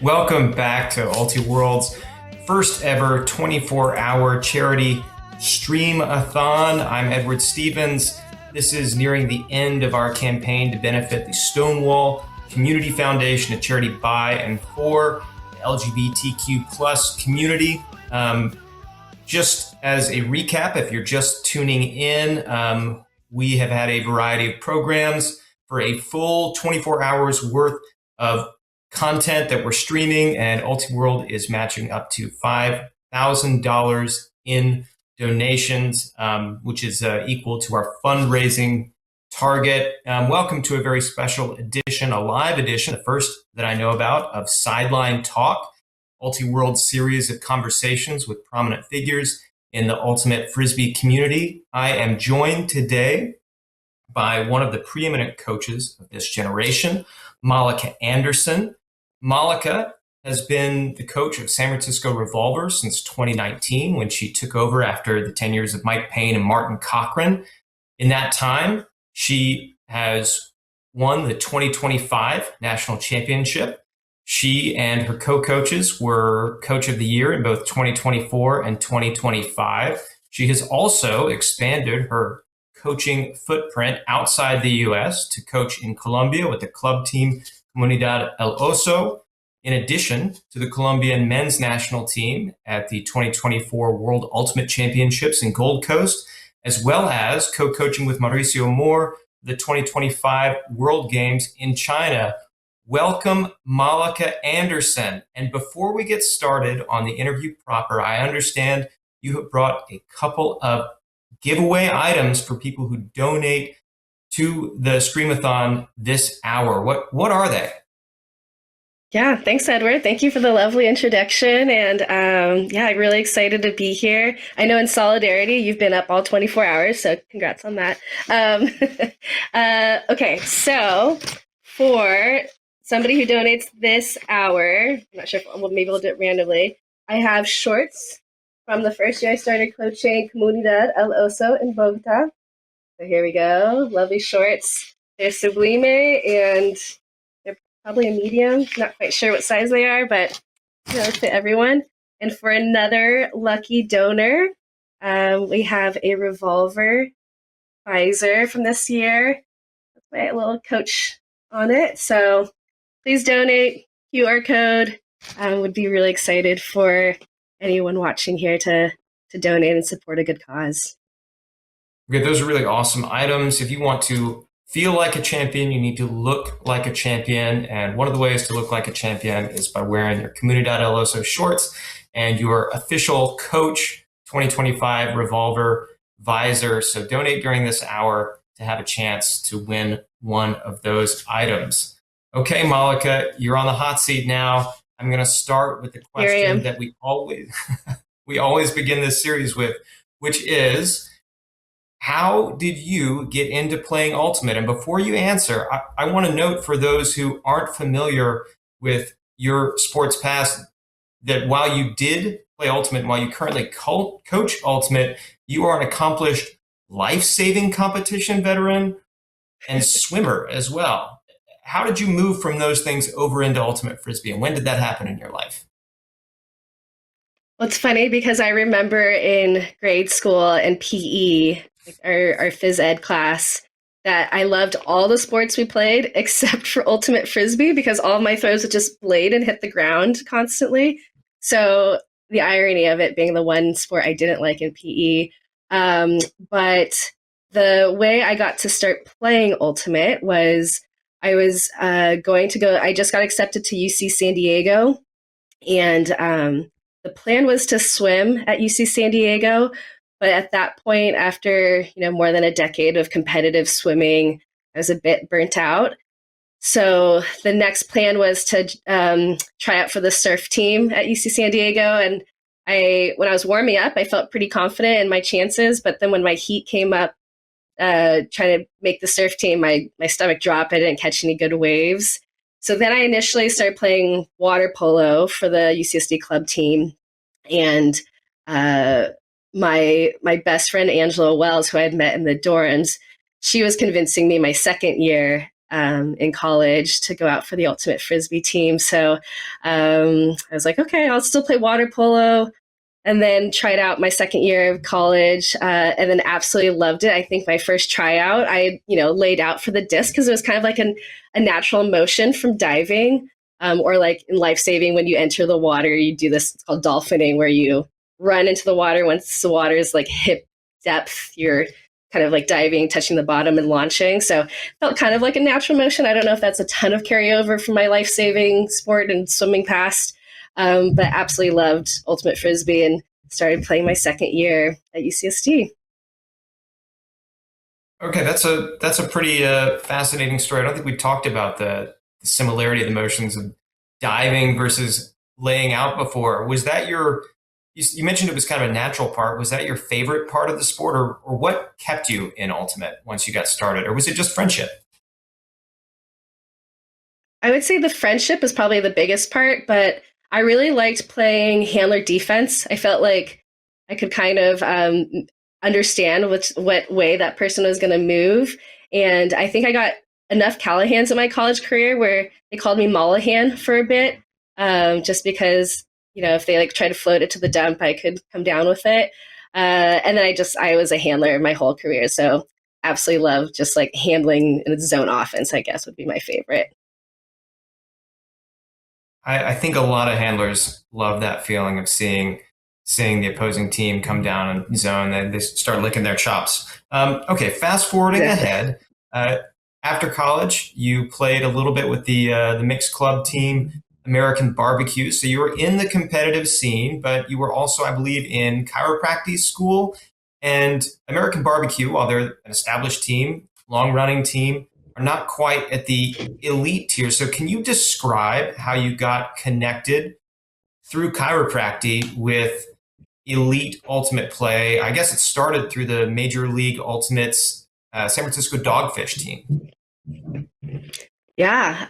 Welcome back to Ultiworld's first ever 24-hour charity stream-a-thon. I'm Edward Stevens. This is nearing the end of our campaign to benefit the Stonewall Community Foundation, a charity by and for the LGBTQ plus community. Just as a recap, if you're just tuning in, we have had a variety of programs for a full 24 hours worth of content that we're streaming, and Ultiworld is matching up to $5,000 in donations, which is equal to our fundraising target. Welcome to a very special edition, a live edition, the first that I know about, of Sideline Talk, Ultiworld's series of conversations with prominent figures in the ultimate Frisbee community. I am joined today by one of the preeminent coaches of this generation, Molica Anderson. Molica has been the coach of San Francisco Revolver since 2019, when she took over after the 10 years of Mike Payne and Martin Cochran. In that time, she has won the 2025 National Championship. She and her co-coaches were Coach of the Year in both 2024 and 2025. She has also expanded her coaching footprint outside the U.S. to coach in Colombia with the club team Comunidad El Oso, in addition to the Colombian men's national team at the 2024 World Ultimate Championships in Gold Coast, as well as co-coaching with Mauricio Moore, the 2025 World Games in China. Welcome, Molica Anderson. And before we get started on the interview proper, I understand you have brought a couple of giveaway items for people who donate to the Streamathon this hour. What are they? Yeah, thanks, Edward. Thank you for the lovely introduction. And I'm really excited to be here. I know in solidarity, you've been up all 24 hours, so congrats on that. Okay, so for somebody who donates this hour, I'm not sure if maybe we'll do it randomly, I have shorts from the first year I started coaching Comunidad El Oso in Bogota. So here we go. Lovely shorts. They're sublime and they're probably a medium. Not quite sure what size they are, but fit everyone. And for another lucky donor, we have a Revolver visor from this year with my little coach on it. So please donate. QR code. Would be really excited for anyone watching here to donate and support a good cause. Okay, those are really awesome items. If you want to feel like a champion, you need to look like a champion. And one of the ways to look like a champion is by wearing your Comunidad El Oso shorts and your official Coach 2025 Revolver visor. So donate during this hour to have a chance to win one of those items. Okay, Molica, you're on the hot seat now. I'm going to start with the question that we always begin this series with, which is, how did you get into playing Ultimate? And before you answer, I want to note for those who aren't familiar with your sports past that while you did play Ultimate, and while you currently coach Ultimate, you are an accomplished life-saving competition veteran and swimmer as well. How did you move from those things over into Ultimate Frisbee, and when did that happen in your life? Well, it's funny because I remember in grade school and PE, our phys ed class, that I loved all the sports we played except for Ultimate Frisbee because all of my throws would just blade and hit the ground constantly. So the irony of it being the one sport I didn't like in PE. But the way I got to start playing Ultimate was I was I just got accepted to UC San Diego, and the plan was to swim at UC San Diego. But at that point, after more than a decade of competitive swimming, I was a bit burnt out. So the next plan was to try out for the surf team at UC San Diego. And when I was warming up, I felt pretty confident in my chances. But then when my heat came up, trying to make the surf team, my stomach dropped. I didn't catch any good waves. So then I initially started playing water polo for the UCSD club team. And my best friend, Angela Wells, who I had met in the dorms, she was convincing me my second year in college to go out for the ultimate Frisbee team. So I was like, okay, I'll still play water polo. And then tried out my second year of college, and then absolutely loved it. I think my first tryout, I laid out for the disc because it was kind of like a natural motion from diving, or like in life saving when you enter the water, you do this. It's called dolphining, where you run into the water. Once the water is like hip depth, you're kind of like diving, touching the bottom, and launching. So it felt kind of like a natural motion. I don't know if that's a ton of carryover from my life saving sport and swimming past. But absolutely loved Ultimate Frisbee and started playing my second year at UCSD. Okay, that's a pretty fascinating story. I don't think we talked about the similarity of the motions of diving versus laying out before. Was that you mentioned it was kind of a natural part. Was that your favorite part of the sport, or what kept you in Ultimate once you got started? Or was it just friendship? I would say the friendship is probably the biggest part, but I really liked playing handler defense. I felt like I could kind of understand what way that person was going to move. And I think I got enough Callahans in my college career where they called me Molihan for a bit, just because, if they like try to float it to the dump, I could come down with it. And then I was a handler my whole career. So absolutely love just like handling in zone offense, I guess would be my favorite. I think a lot of handlers love that feeling of seeing the opposing team come down and zone, and they start licking their chops. Okay, fast forwarding ahead. Uh, After college, you played a little bit with the mixed club team, American Barbecue. So you were in the competitive scene, but you were also, I believe, in chiropractic school. And American Barbecue, while they're an established team, long running team, are not quite at the elite tier. So can you describe how you got connected through chiropractic with elite ultimate play? I guess it started through the Major League Ultimates San Francisco Dogfish team. Yeah.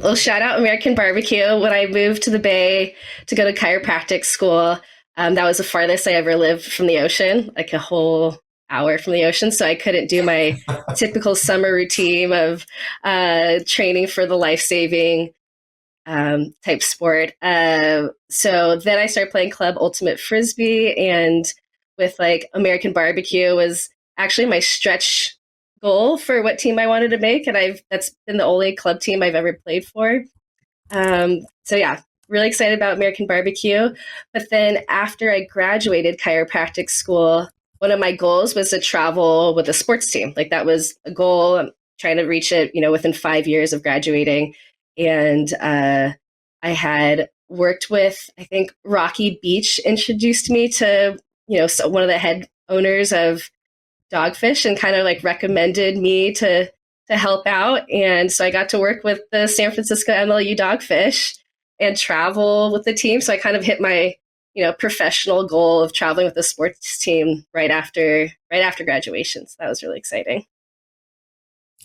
Well, shout out American Barbecue. When I moved to the Bay to go to chiropractic school, that was the farthest I ever lived from the ocean, like a whole hour from the ocean. So I couldn't do my typical summer routine of training for the life saving type sport. So then I started playing club ultimate Frisbee, and with like American Barbecue was actually my stretch goal for what team I wanted to make, and that's been the only club team I've ever played for. So yeah, really excited about American Barbecue. But then after I graduated chiropractic school, one of my goals was to travel with a sports team. Like that was a goal. I'm trying to reach it, within 5 years of graduating. And I had worked with, I think Rocky Beach introduced me to, so one of the head owners of Dogfish and kind of like recommended me to help out. And so I got to work with the San Francisco MLU Dogfish and travel with the team. So I kind of hit my, professional goal of traveling with the sports team right after graduation. So that was really exciting.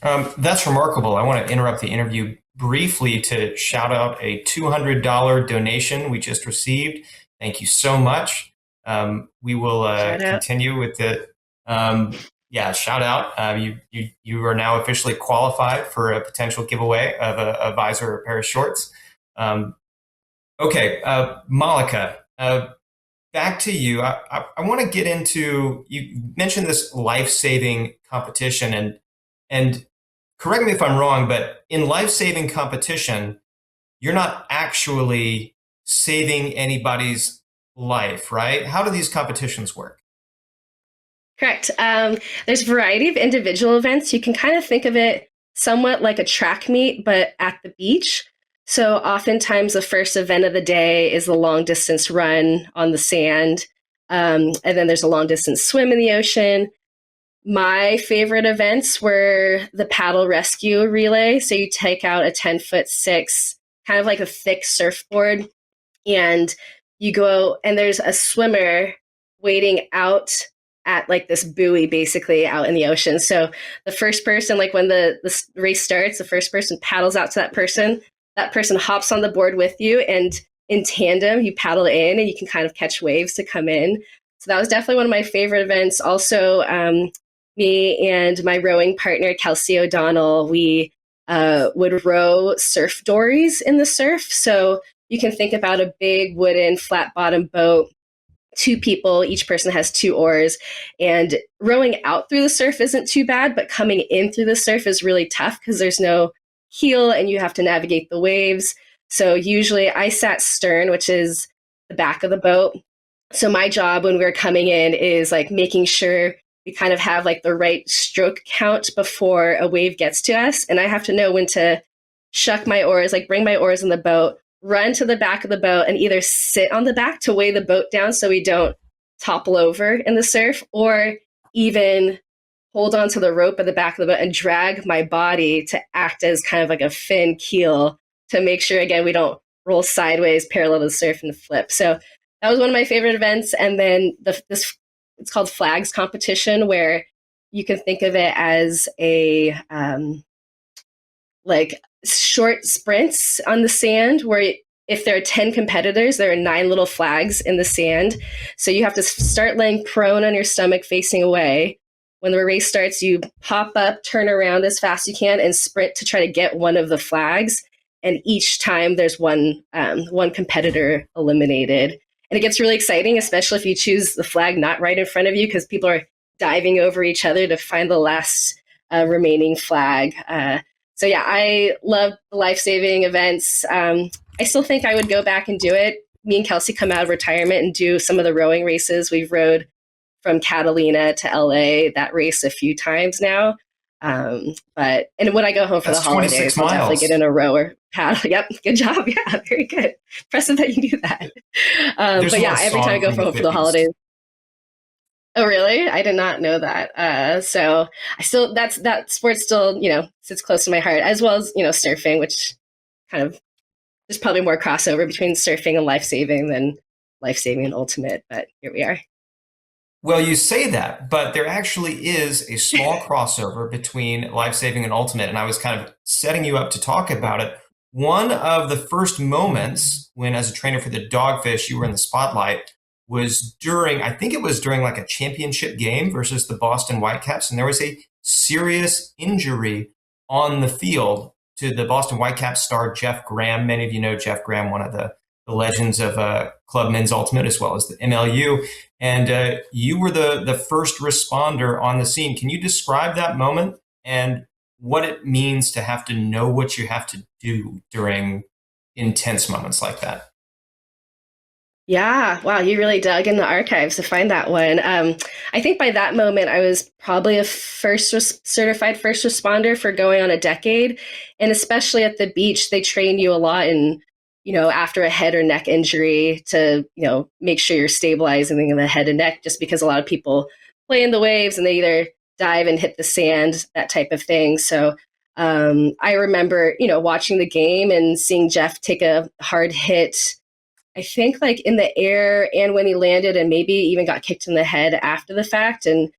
That's remarkable. I want to interrupt the interview briefly to shout out a $200 donation we just received. Thank you so much. We will continue with the shout out. You are now officially qualified for a potential giveaway of a visor or a pair of shorts. Okay, Molica, back to you. I want to get into, you mentioned this life-saving competition, and correct me if I'm wrong, but in life-saving competition, you're not actually saving anybody's life, right? How do these competitions work? Correct. There's a variety of individual events. You can kind of think of it somewhat like a track meet, but at the beach. So oftentimes the first event of the day is the long distance run on the sand. And then there's a long distance swim in the ocean. My favorite events were the paddle rescue relay. So you take out a 10'6", kind of like a thick surfboard, and you go, and there's a swimmer waiting out at like this buoy basically out in the ocean. So the first person, like when the race starts, the first person paddles out to that person hops on the board with you, and in tandem you paddle in and you can kind of catch waves to come in. So that was definitely one of my favorite events. Also, me and my rowing partner, Kelsey O'Donnell, we would row surf dories in the surf. So you can think about a big wooden flat bottom boat, two people, each person has two oars, and rowing out through the surf isn't too bad, but coming in through the surf is really tough because there's no keel and you have to navigate the waves. So usually I sat stern, which is the back of the boat. So my job when we're coming in is like making sure we kind of have like the right stroke count before a wave gets to us. And I have to know when to shuck my oars, like bring my oars in the boat, run to the back of the boat and either sit on the back to weigh the boat down so we don't topple over in the surf, or even hold onto the rope at the back of the boat and drag my body to act as kind of like a fin keel to make sure, again, we don't roll sideways parallel to the surf and flip. So that was one of my favorite events. And then it's called flags competition, where you can think of it as a like short sprints on the sand, where if there are 10 competitors, there are 9 little flags in the sand. So you have to start laying prone on your stomach facing away. When the race starts, you pop up, turn around as fast as you can, and sprint to try to get one of the flags. And each time there's one competitor eliminated. And it gets really exciting, especially if you choose the flag not right in front of you, because people are diving over each other to find the last remaining flag. So yeah, I love the life-saving events. I still think I would go back and do it. Me and Kelsey come out of retirement and do some of the rowing races. We've rowed from Catalina to LA, that race a few times now. And when I go home for the holidays, I'll definitely get in a row or paddle. Yep, good job. Yeah, very good. Impressive that you do that. But yeah, every time I go home for the holidays. Oh, really? I did not know that. So I still, that sport still, sits close to my heart, as well as, surfing, which kind of, there's probably more crossover between surfing and life-saving than life-saving and ultimate, but here we are. Well, you say that, but there actually is a small crossover between life-saving and ultimate, and I was kind of setting you up to talk about it. One of the first moments when, as a trainer for the Dogfish, you were in the spotlight was I think it was during like a championship game versus the Boston Whitecaps, and there was a serious injury on the field to the Boston Whitecaps star Jeff Graham. Many of you know Jeff Graham, one of the legends of Club Men's Ultimate as well as the MLU. And you were the first responder on the scene. Can you describe that moment and what it means to have to know what you have to do during intense moments like that? Yeah, wow, you really dug in the archives to find that one. I think by that moment, I was probably a certified first responder for going on a decade. And especially at the beach, they train you a lot in, after a head or neck injury to, make sure you're stabilizing the head and neck, just because a lot of people play in the waves and they either dive and hit the sand, that type of thing. So I remember, watching the game and seeing Jeff take a hard hit, I think like in the air and when he landed, and maybe even got kicked in the head after the fact. And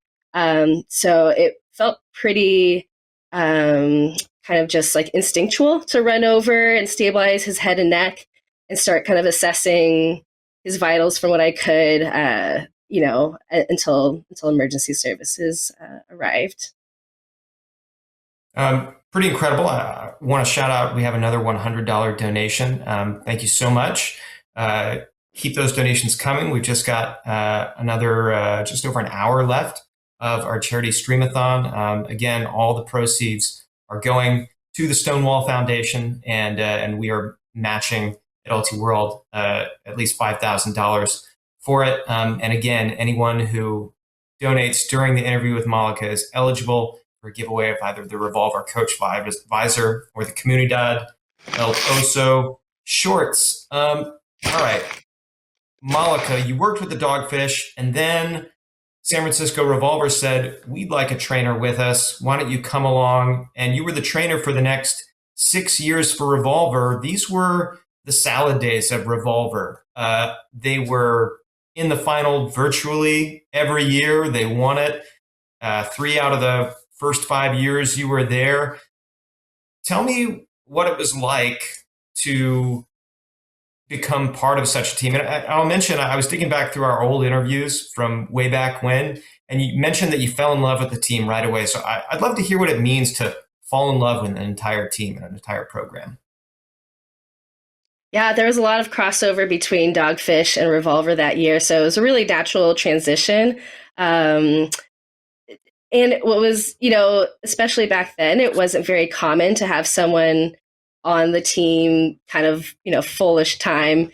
so it felt pretty kind of just like instinctual to run over and stabilize his head and neck and start kind of assessing his vitals from what I could, until emergency services arrived. Pretty incredible. I want to shout out, we have another $100 donation. Thank you so much. Keep those donations coming. We've just got another just over an hour left of our charity streamathon. Again, all the proceeds are going to the Stonewall Foundation, and we are matching at Ultiworld at least $5,000 for it. And again, anyone who donates during the interview with Molica is eligible for a giveaway of either the Revolver Coach Visor or the Comunidad El Oso shorts. All right, Molica, you worked with the Dogfish, and then San Francisco Revolver said, we'd like a trainer with us. Why don't you come along? And you were the trainer for the next 6 years for Revolver. These were the salad days of Revolver. They were in the final virtually every year. They won it 3 out of the first 5 years you were there. Tell me what it was like to become part of such a team. And I'll mention, I was digging back through our old interviews from way back when, and you mentioned that you fell in love with the team right away. So I'd love to hear what it means to fall in love with an entire team and an entire program? Yeah, there was a lot of crossover between Dogfish and Revolver that year, so it was a really natural transition. Um, and what was, especially back then, it wasn't very common to have someone on the team kind of, fullish time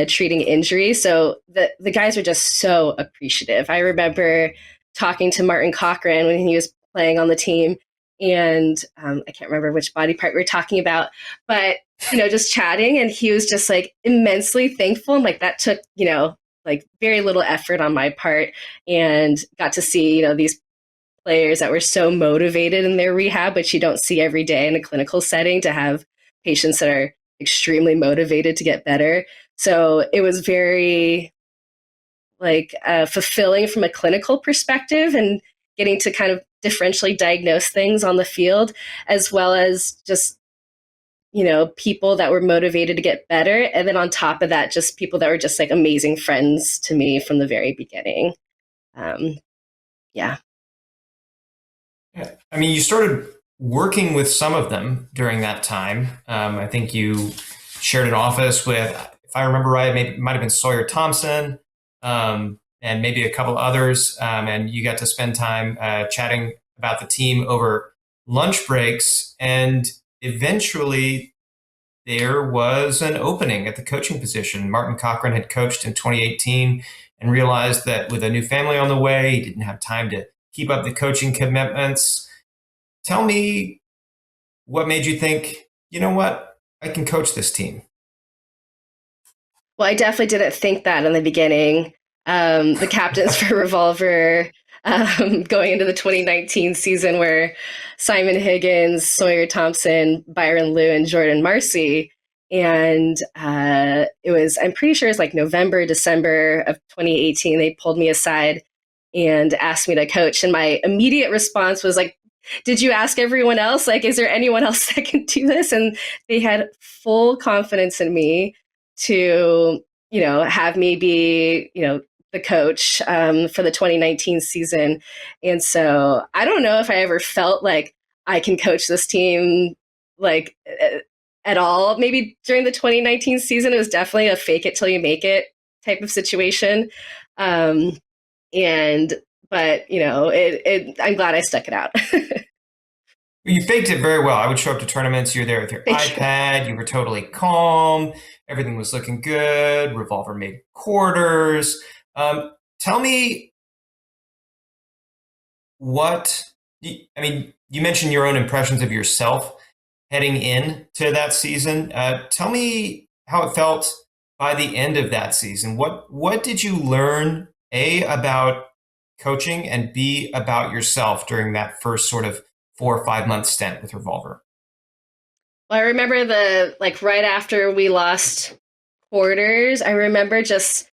treating injuries. So the guys were just so appreciative. I remember talking to Martin Cochran when he was playing on the team, and I can't remember which body part we were talking about, but just chatting, and he was just like immensely thankful, and like that took like very little effort on my part, and got to see these players that were so motivated in their rehab, which you don't see every day in a clinical setting, to have patients that are extremely motivated to get better. So it was very fulfilling from a clinical perspective, and getting to kind of differentially diagnose things on the field, as well as just people that were motivated to get better. And then on top of that, just people that were just like amazing friends to me from the very beginning. Um, yeah. Yeah. I mean, you started working with some of them during that time. I think you shared an office with, if I remember right, maybe it might have been Sawyer Thompson, and maybe a couple others. And you got to spend time chatting about the team over lunch breaks. And eventually, there was an opening at the coaching position. Martin Cochran had coached in 2018 and realized that with a new family on the way, he didn't have time to keep up the coaching commitments. Tell me what made you think, you know what, I can coach this team? Well, I definitely didn't think that in the beginning. The captains for Revolver, going into the 2019 season, were Simon Higgins, Sawyer Thompson, Byron Liu, and Jordan Marcy. And I'm pretty sure it's like November, December of 2018, they pulled me aside and asked me to coach. And my immediate response was like, did you ask everyone else? Like, is there anyone else that can do this? And they had full confidence in me to, have me be, the coach for the 2019 season. And so I don't know if I ever felt like I can coach this team like at all. Maybe during the 2019 season, it was definitely a fake it till you make it type of situation. Um, and, but, I'm glad I stuck it out. You faked it very well. I would show up to tournaments. You were there with your iPad. You were totally calm. Everything was looking good. Revolver made quarters. Tell me you mentioned your own impressions of yourself heading into that season. Tell me how it felt by the end of that season. What did you learn, A, about coaching, and B, about yourself during that first sort of 4 or 5 month stint with Revolver? Well, I remember right after we lost quarters, I remember just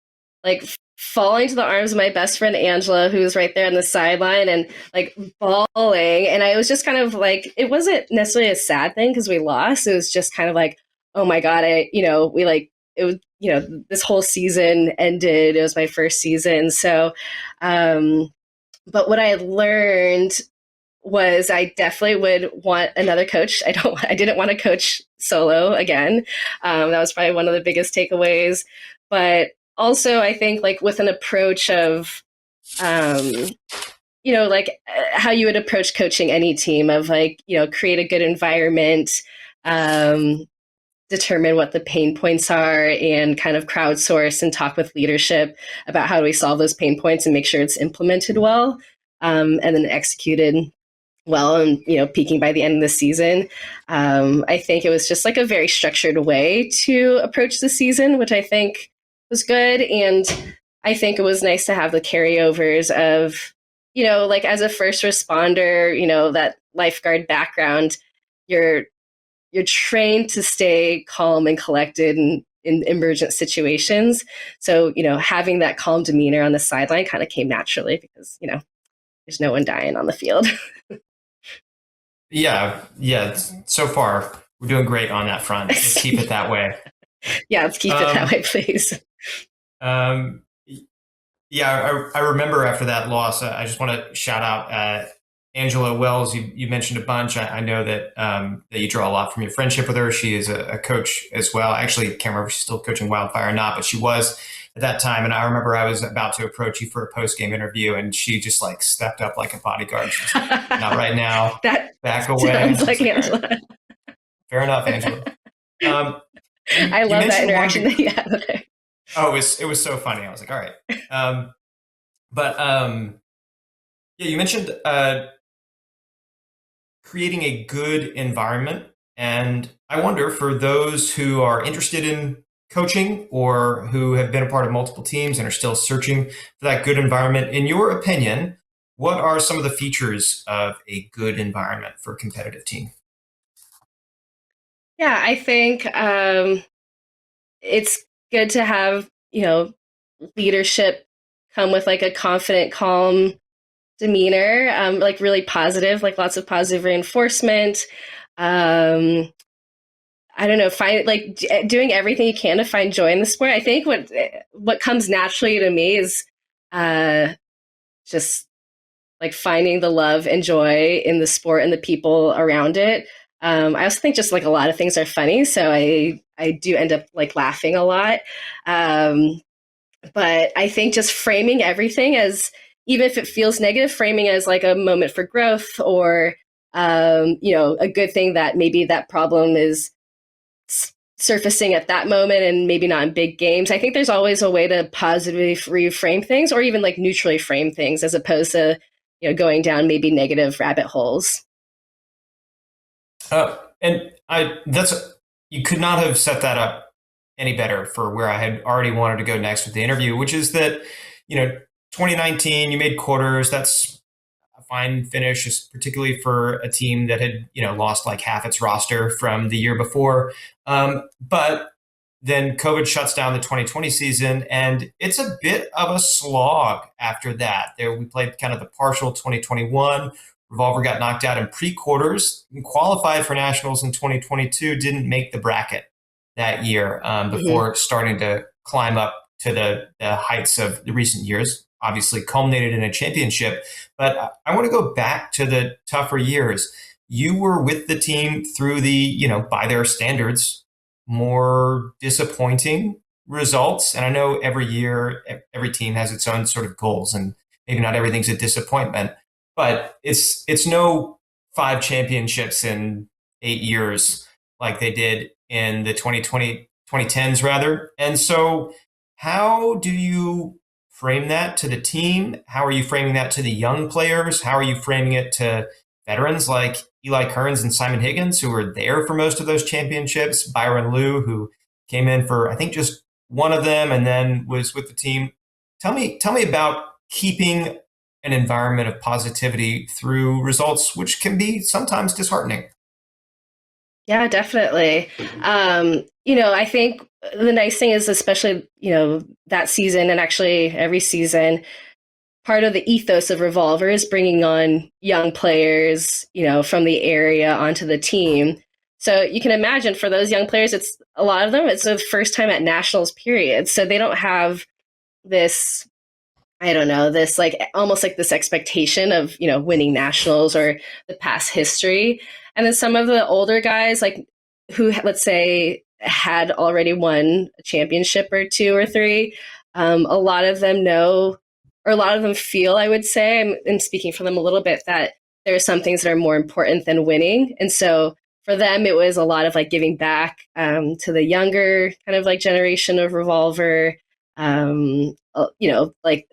like falling to the arms of my best friend Angela, who was right there on the sideline, and like bawling. And I was just kind of like, it wasn't necessarily a sad thing because we lost. It was just kind of like, oh my God, it was, this whole season ended. It was my first season. So, but what I learned was I definitely would want another coach. I didn't want to coach solo again. That was probably one of the biggest takeaways. But also, I think like with an approach of, how you would approach coaching any team, of like, create a good environment, determine what the pain points are, and kind of crowdsource and talk with leadership about how do we solve those pain points and make sure it's implemented well, and then executed well, and peaking by the end of the season. I think it was just like a very structured way to approach the season, which I think was good. And I think it was nice to have the carryovers of, like as a first responder, that lifeguard background, you're trained to stay calm and collected in emergent situations. So, having that calm demeanor on the sideline kind of came naturally because, there's no one dying on the field. Yeah. So far, we're doing great on that front. Let's keep it that way. Yeah, let's keep it that way, please. Um, yeah, I remember after that loss, I just want to shout out Angela Wells, you mentioned a bunch. I know that you draw a lot from your friendship with her. She is a coach as well. I actually can't remember if she's still coaching Wildfire or not, but she was at that time. And I remember I was about to approach you for a post game interview, and she just like stepped up like a bodyguard. She's like, "Not right now. That Back away." sounds I was like like, "All right, Angela. fair enough, Angela." Um, I you love that mentioned interaction wanting that to. you had with her. Oh, it was so funny. I was like, "All right." But yeah, you mentioned creating a good environment. And I wonder for those who are interested in coaching or who have been a part of multiple teams and are still searching for that good environment, in your opinion, what are some of the features of a good environment for a competitive team? Yeah, I think it's good to have, leadership come with like a confident, calm demeanor, like really positive, like lots of positive reinforcement. Um, I don't know, find like doing everything you can to find joy in the sport. I think what comes naturally to me is just like finding the love and joy in the sport and the people around it. I also think just like a lot of things are funny, so I do end up like laughing a lot. Um, but I think just framing everything as, even if it feels negative, framing as like a moment for growth, or a good thing that maybe that problem is surfacing at that moment and maybe not in big games. I think there's always a way to positively reframe things, or even like neutrally frame things, as opposed to going down maybe negative rabbit holes. And I that's you could not have set that up any better for where I had already wanted to go next with the interview, which is that, you know, 2019, you made quarters. That's a fine finish, particularly for a team that had, lost like half its roster from the year before. But then COVID shuts down the 2020 season, and it's a bit of a slog after that. There, we played kind of the partial 2021. Revolver got knocked out in pre-quarters, qualified for nationals in 2022, didn't make the bracket that year Mm-hmm. before starting to climb up to the heights of the recent years. Obviously, culminated in a championship. But I want to go back to the tougher years. You were with the team through the, by their standards, more disappointing results. And I know every year, every team has its own sort of goals, and maybe not everything's a disappointment, but it's no five championships in 8 years like they did in the 2010s rather. And so how do you frame that to the team? How are you framing that to the young players? How are you framing it to veterans like Eli Kearns and Simon Higgins, who were there for most of those championships? Byron Liu, who came in for, I think, just one of them and then was with the team. Tell me about keeping an environment of positivity through results, which can be sometimes disheartening. Yeah, definitely. I think the nice thing is, especially, that season and actually every season, part of the ethos of Revolver is bringing on young players, from the area onto the team. So you can imagine for those young players, it's a lot of them, it's the first time at nationals period. So they don't have this, I don't know, this like almost like this expectation of, winning nationals or the past history. And then some of the older guys, like who, let's say, had already won a championship or two or three, a lot of them know, or a lot of them feel, I would say, I'm speaking for them a little bit, that there are some things that are more important than winning. And so for them, it was a lot of like giving back to the younger kind of like generation of Revolver. Like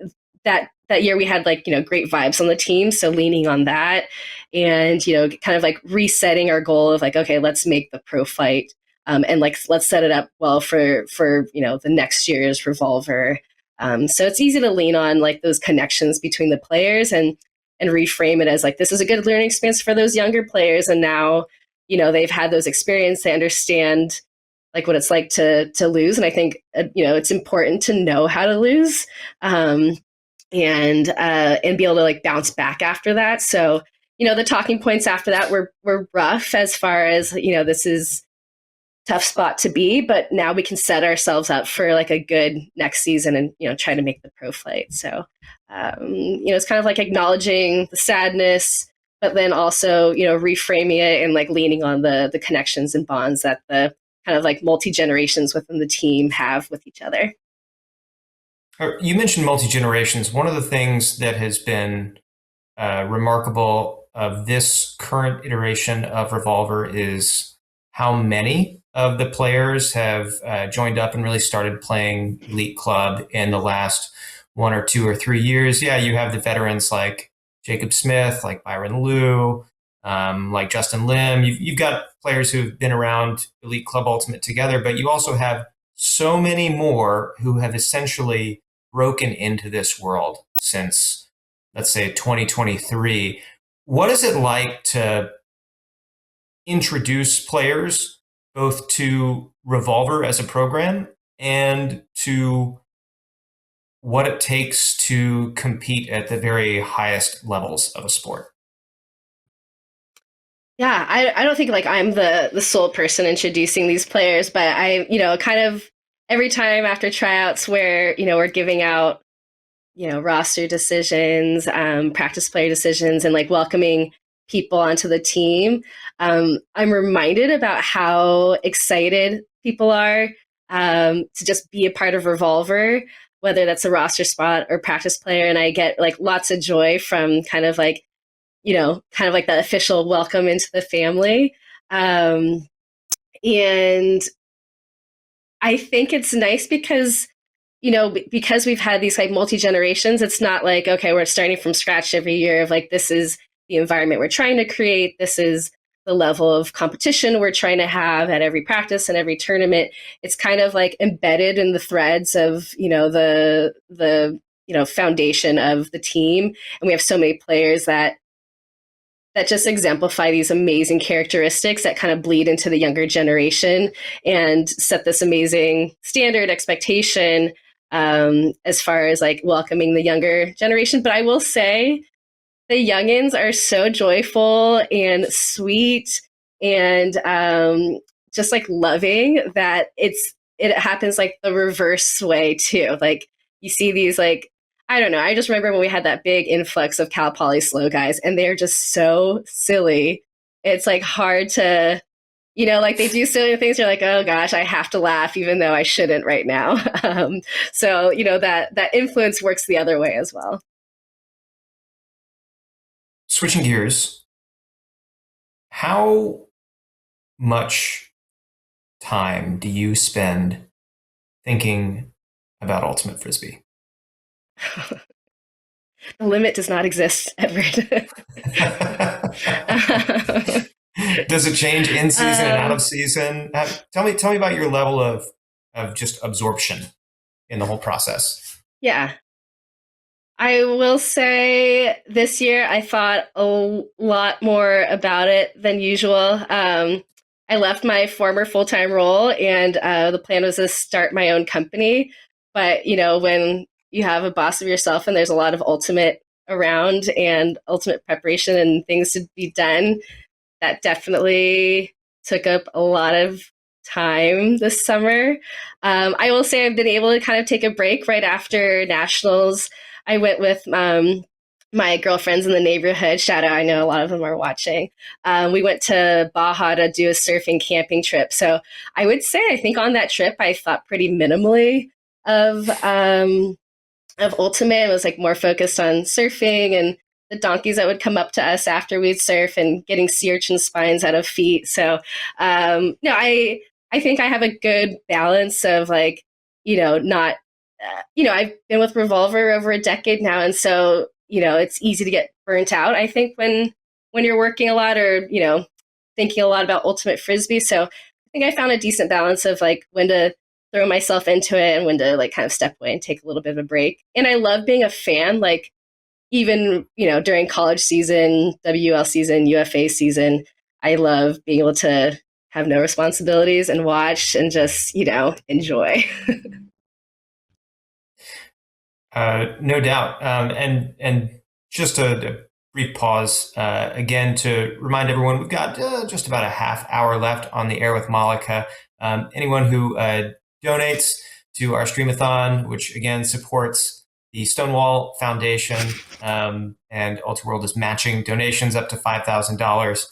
that year we had like great vibes on the team, so leaning on that, and kind of like resetting our goal of like, okay, let's make the pro fight, and like let's set it up well for the next year's Revolver. So it's easy to lean on like those connections between the players, and reframe it as like, this is a good learning experience for those younger players, and now they've had those experience, they understand like what it's like to lose. And I think it's important to know how to lose, and be able to like bounce back after that. So the talking points after that were rough, as far as this is tough spot to be, but now we can set ourselves up for like a good next season, and try to make the pro flight. So it's kind of like acknowledging the sadness, but then also, reframing it and like leaning on the connections and bonds that the kind of like multi-generations within the team have with each other. You mentioned multi-generations. One of the things that has been remarkable of this current iteration of Revolver is how many of the players have joined up and really started playing Elite Club in the last 1 or 2 or 3 years. Yeah, you have the veterans like Jacob Smith, like Byron Liu, like Justin Lim. You've got players who've been around Elite Club Ultimate together, but you also have so many more who have essentially broken into this world since, let's say, 2023. What is it like to introduce players both to Revolver as a program and to what it takes to compete at the very highest levels of a sport? Yeah, I don't think like I'm the sole person introducing these players, but I, kind of every time after tryouts where, we're giving out, roster decisions, practice player decisions, and like welcoming people onto the team, I'm reminded about how excited people are to just be a part of Revolver, whether that's a roster spot or practice player. And I get like lots of joy from kind of like the official welcome into the family. And I think it's nice because, because we've had these like multi generations, it's not like, okay, we're starting from scratch every year of like, this is the environment we're trying to create. This is the level of competition we're trying to have at every practice and every tournament. It's kind of like embedded in the threads of, the foundation of the team. And we have so many players that just exemplify these amazing characteristics that kind of bleed into the younger generation and set this amazing standard expectation as far as like welcoming the younger generation. But I will say the youngins are so joyful and sweet and just like loving that it happens like the reverse way too. Like you see these like, I don't know. I just remember when we had that big influx of Cal Poly slow guys, and they're just so silly. It's like hard to, like they do silly things. You're like, oh gosh, I have to laugh, even though I shouldn't right now. So that influence works the other way as well. Switching gears, how much time do you spend thinking about Ultimate Frisbee? The limit does not exist, Edward. Does it change in season and out of season? Tell me about your level of just absorption in the whole process. Yeah. I will say this year I thought a lot more about it than usual. I left my former full-time role and the plan was to start my own company. But, when you have a boss of yourself and there's a lot of ultimate around and ultimate preparation and things to be done, that definitely took up a lot of time this summer. I will say I've been able to kind of take a break right after nationals. I went with my girlfriends in the neighborhood. Shout out, I know a lot of them are watching. We went to Baja to do a surfing camping trip. So I would say I think on that trip I thought pretty minimally of Ultimate. It was like more focused on surfing and the donkeys that would come up to us after we'd surf and getting sea urchin spines out of feet. So no, I think I have a good balance of like, not, I've been with Revolver over a decade now. And so, it's easy to get burnt out, I think, when you're working a lot or, thinking a lot about Ultimate Frisbee. So I think I found a decent balance of like when to throw myself into it and when to like kind of step away and take a little bit of a break. And I love being a fan, like even, during college season, WL season, UFA season, I love being able to have no responsibilities and watch and just, enjoy. No doubt. And just a brief pause again to remind everyone we've got just about a half hour left on the air with Molica. Anyone who donates to our streamathon, which again supports the Stonewall Foundation and Ultiworld is matching donations up to $5,000.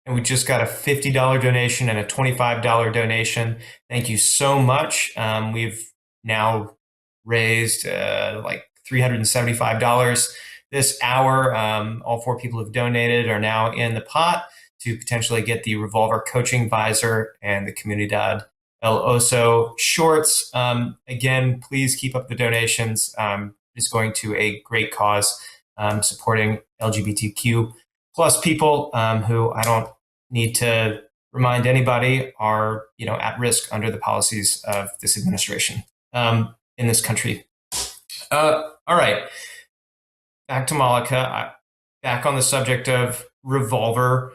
And we just got a $50 donation and a $25 donation. Thank you so much. We've now raised like $375 this hour. All four people who've donated are now in the pot to potentially get the Revolver coaching visor and the Comunidad El Oso shorts. Again, please keep up the donations. It's going to a great cause, supporting LGBTQ plus people who I don't need to remind anybody are at risk under the policies of this administration in this country. All right, back to Molica. Back on the subject of Revolver.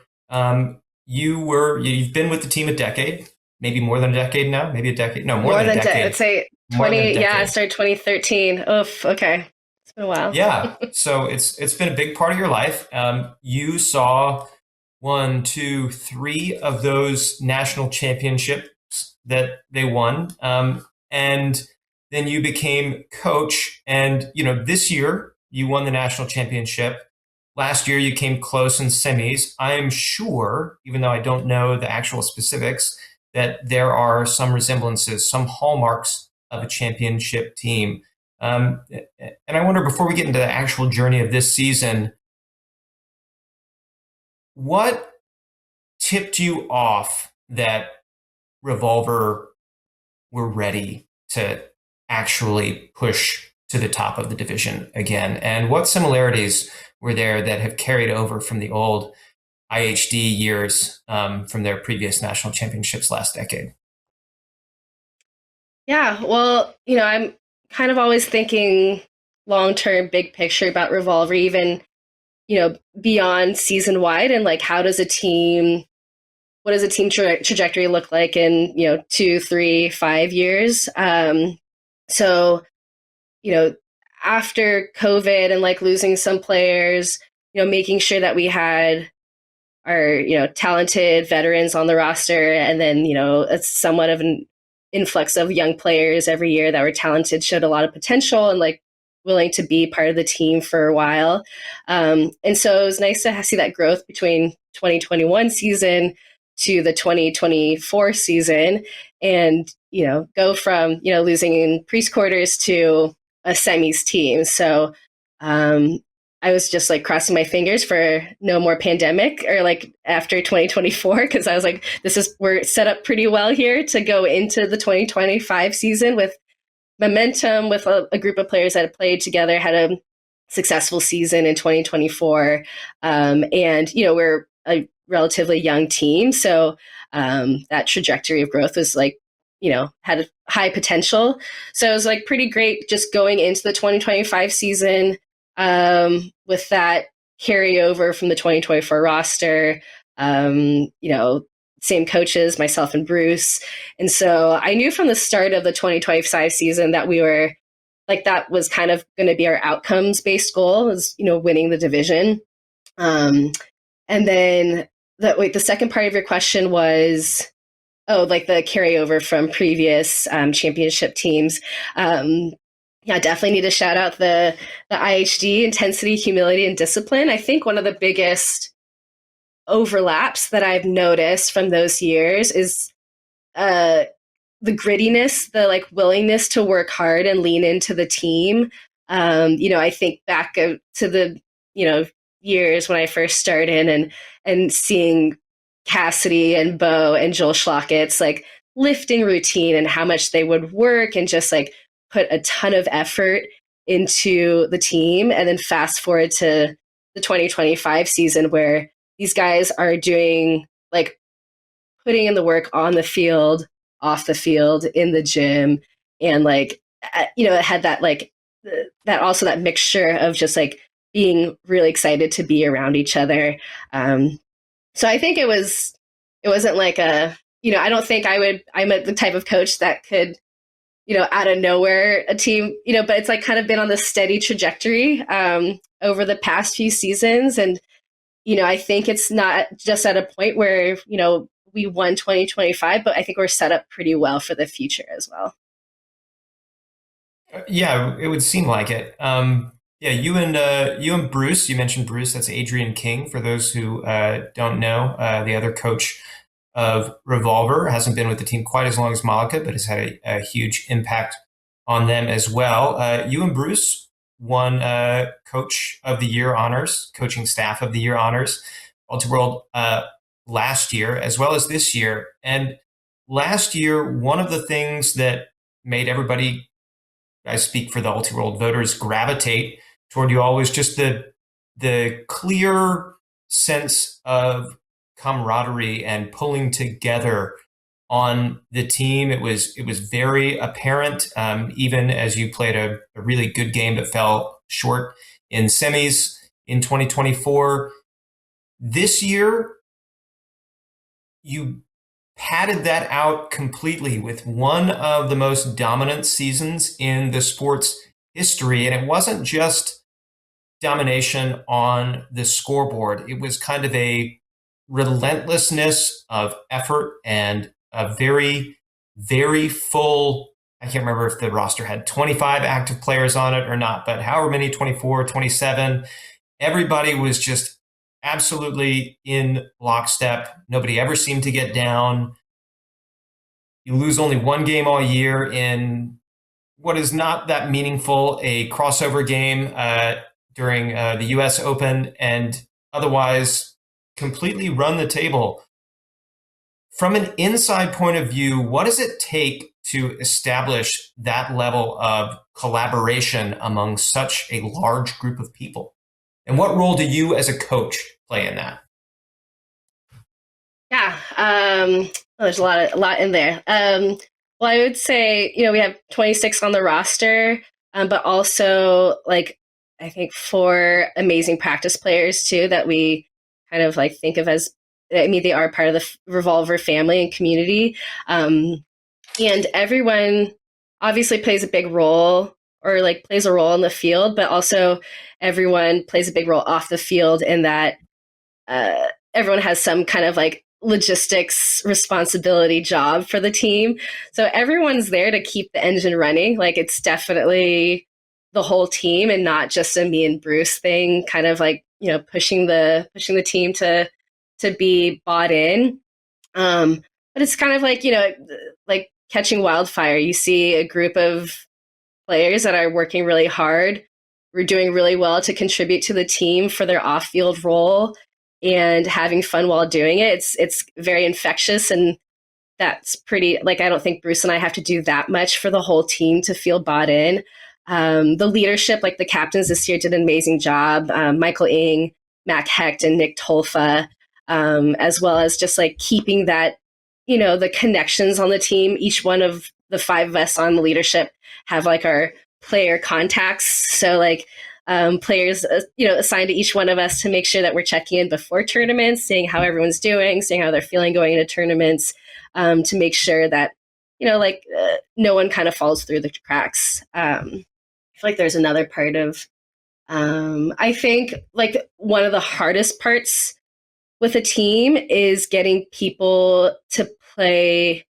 You've been with the team a decade, maybe more than a decade now, maybe a decade. No, more than a decade. I'd say 20. Yeah, I started 2013. Oof. Okay, it's been a while. Yeah, so it's been a big part of your life. You saw 1, 2, 3 of those national championships that they won, and then you became coach. And this year you won the national championship. Last year you came close in semis. I'm sure, even though I don't know the actual specifics, that there are some resemblances, some hallmarks of a championship team. And I wonder, before we get into the actual journey of this season, what tipped you off that Revolver were ready to actually push to the top of the division again? And what similarities were there that have carried over from the old IHD years, from their previous national championships last decade? Yeah, well, I'm kind of always thinking long-term, big picture about Revolver, even, beyond season wide, and like, what does a team trajectory look like in, 2, 3, 5 years? So, after COVID and like losing some players, making sure that we had our, talented veterans on the roster, and then, it's somewhat of an influx of young players every year that were talented, showed a lot of potential, and like willing to be part of the team for a while. And so it was nice to see that growth between 2021 season to the 2024 season, and go from losing in pre-quarters to a semis team. So I was just like crossing my fingers for no more pandemic, or like after 2024, because I was like, we're set up pretty well here to go into the 2025 season with momentum, with a group of players that have played together, had a successful season in 2024. And, we're a relatively young team. So that trajectory of growth was like, had a high potential. So it was like pretty great just going into the 2025 season with that carryover from the 2024 roster. Same coaches, myself and Bruce. And so I knew from the start of the 2025 season that we were like, that was kind of going to be our outcomes based goal, was, winning the division. And then the second part of your question was, like the carryover from previous championship teams. Yeah, definitely need to shout out the IHD, intensity, humility, and discipline. I think one of the biggest overlaps that I've noticed from those years is the grittiness, the like willingness to work hard and lean into the team. I think back to the years when I first started, and seeing Cassidy and Bo and Joel Schlockett's like lifting routine, and how much they would work and just like put a ton of effort into the team. And then fast forward to the 2025 season, where these guys are doing like putting in the work on the field, off the field, in the gym. And like, it had that like, that also that mixture of just like being really excited to be around each other. So I think it wasn't like I don't think I'm the type of coach that could, out of nowhere a team, but it's like kind of been on this steady trajectory over the past few seasons. And, I think it's not just at a point where, we won 2025, but I think we're set up pretty well for the future as well. Yeah, it would seem like it. Yeah, you and Bruce. You mentioned Bruce. That's Adrian King. For those who don't know, the other coach of Revolver hasn't been with the team quite as long as Molica, but has had a huge impact on them as well. You and Bruce won Coach of the Year honors, Coaching Staff of the Year honors, Ultiworld last year as well as this year. And last year, one of the things that made everybody, I speak for the Ultiworld voters, gravitate toward you all was just the clear sense of camaraderie and pulling together on the team. It was very apparent, even as you played a really good game but fell short in semis in 2024. This year, you padded that out completely with one of the most dominant seasons in the sport's history. And it wasn't just domination on the scoreboard, it was kind of a relentlessness of effort and a very, very full. I can't remember if the roster had 25 active players on it or not, but however many, 24, 27, everybody was just absolutely in lockstep. Nobody ever seemed to get down. You lose only one game all year in what is not that meaningful, a crossover game during the US Open, and otherwise completely run the table. From an inside point of view, what does it take to establish that level of collaboration among such a large group of people? And what role do you as a coach play in that? Yeah, there's a lot in there. Well, I would say we have 26 on the roster, but also like I think four amazing practice players too that we kind of like think of as. I mean, they are part of the Revolver family and community, and everyone obviously plays a big role or like plays a role in the field, but also everyone plays a big role off the field in that everyone has some kind of like logistics responsibility job for the team. So everyone's there to keep the engine running. Like it's definitely the whole team and not just a me and Bruce thing, kind of like, pushing the team to be bought in. But it's kind of like, like catching wildfire. You see a group of players that are working really hard. We're doing really well to contribute to the team for their off-field role and having fun while doing it. It's very infectious, and that's pretty. Like I don't think Bruce and I have to do that much for the whole team to feel bought in. The leadership, like the captains this year, did an amazing job. Michael Ing, Mac Hecht, and Nick Tolfa, as well as just like keeping that, the connections on the team. Each one of the five of us on the leadership have like our player contacts. So like players, assigned to each one of us to make sure that we're checking in before tournaments, seeing how everyone's doing, seeing how they're feeling going into tournaments, to make sure that, no one kind of falls through the cracks. I feel like there's another part of, I think like one of the hardest parts with a team is getting people to play.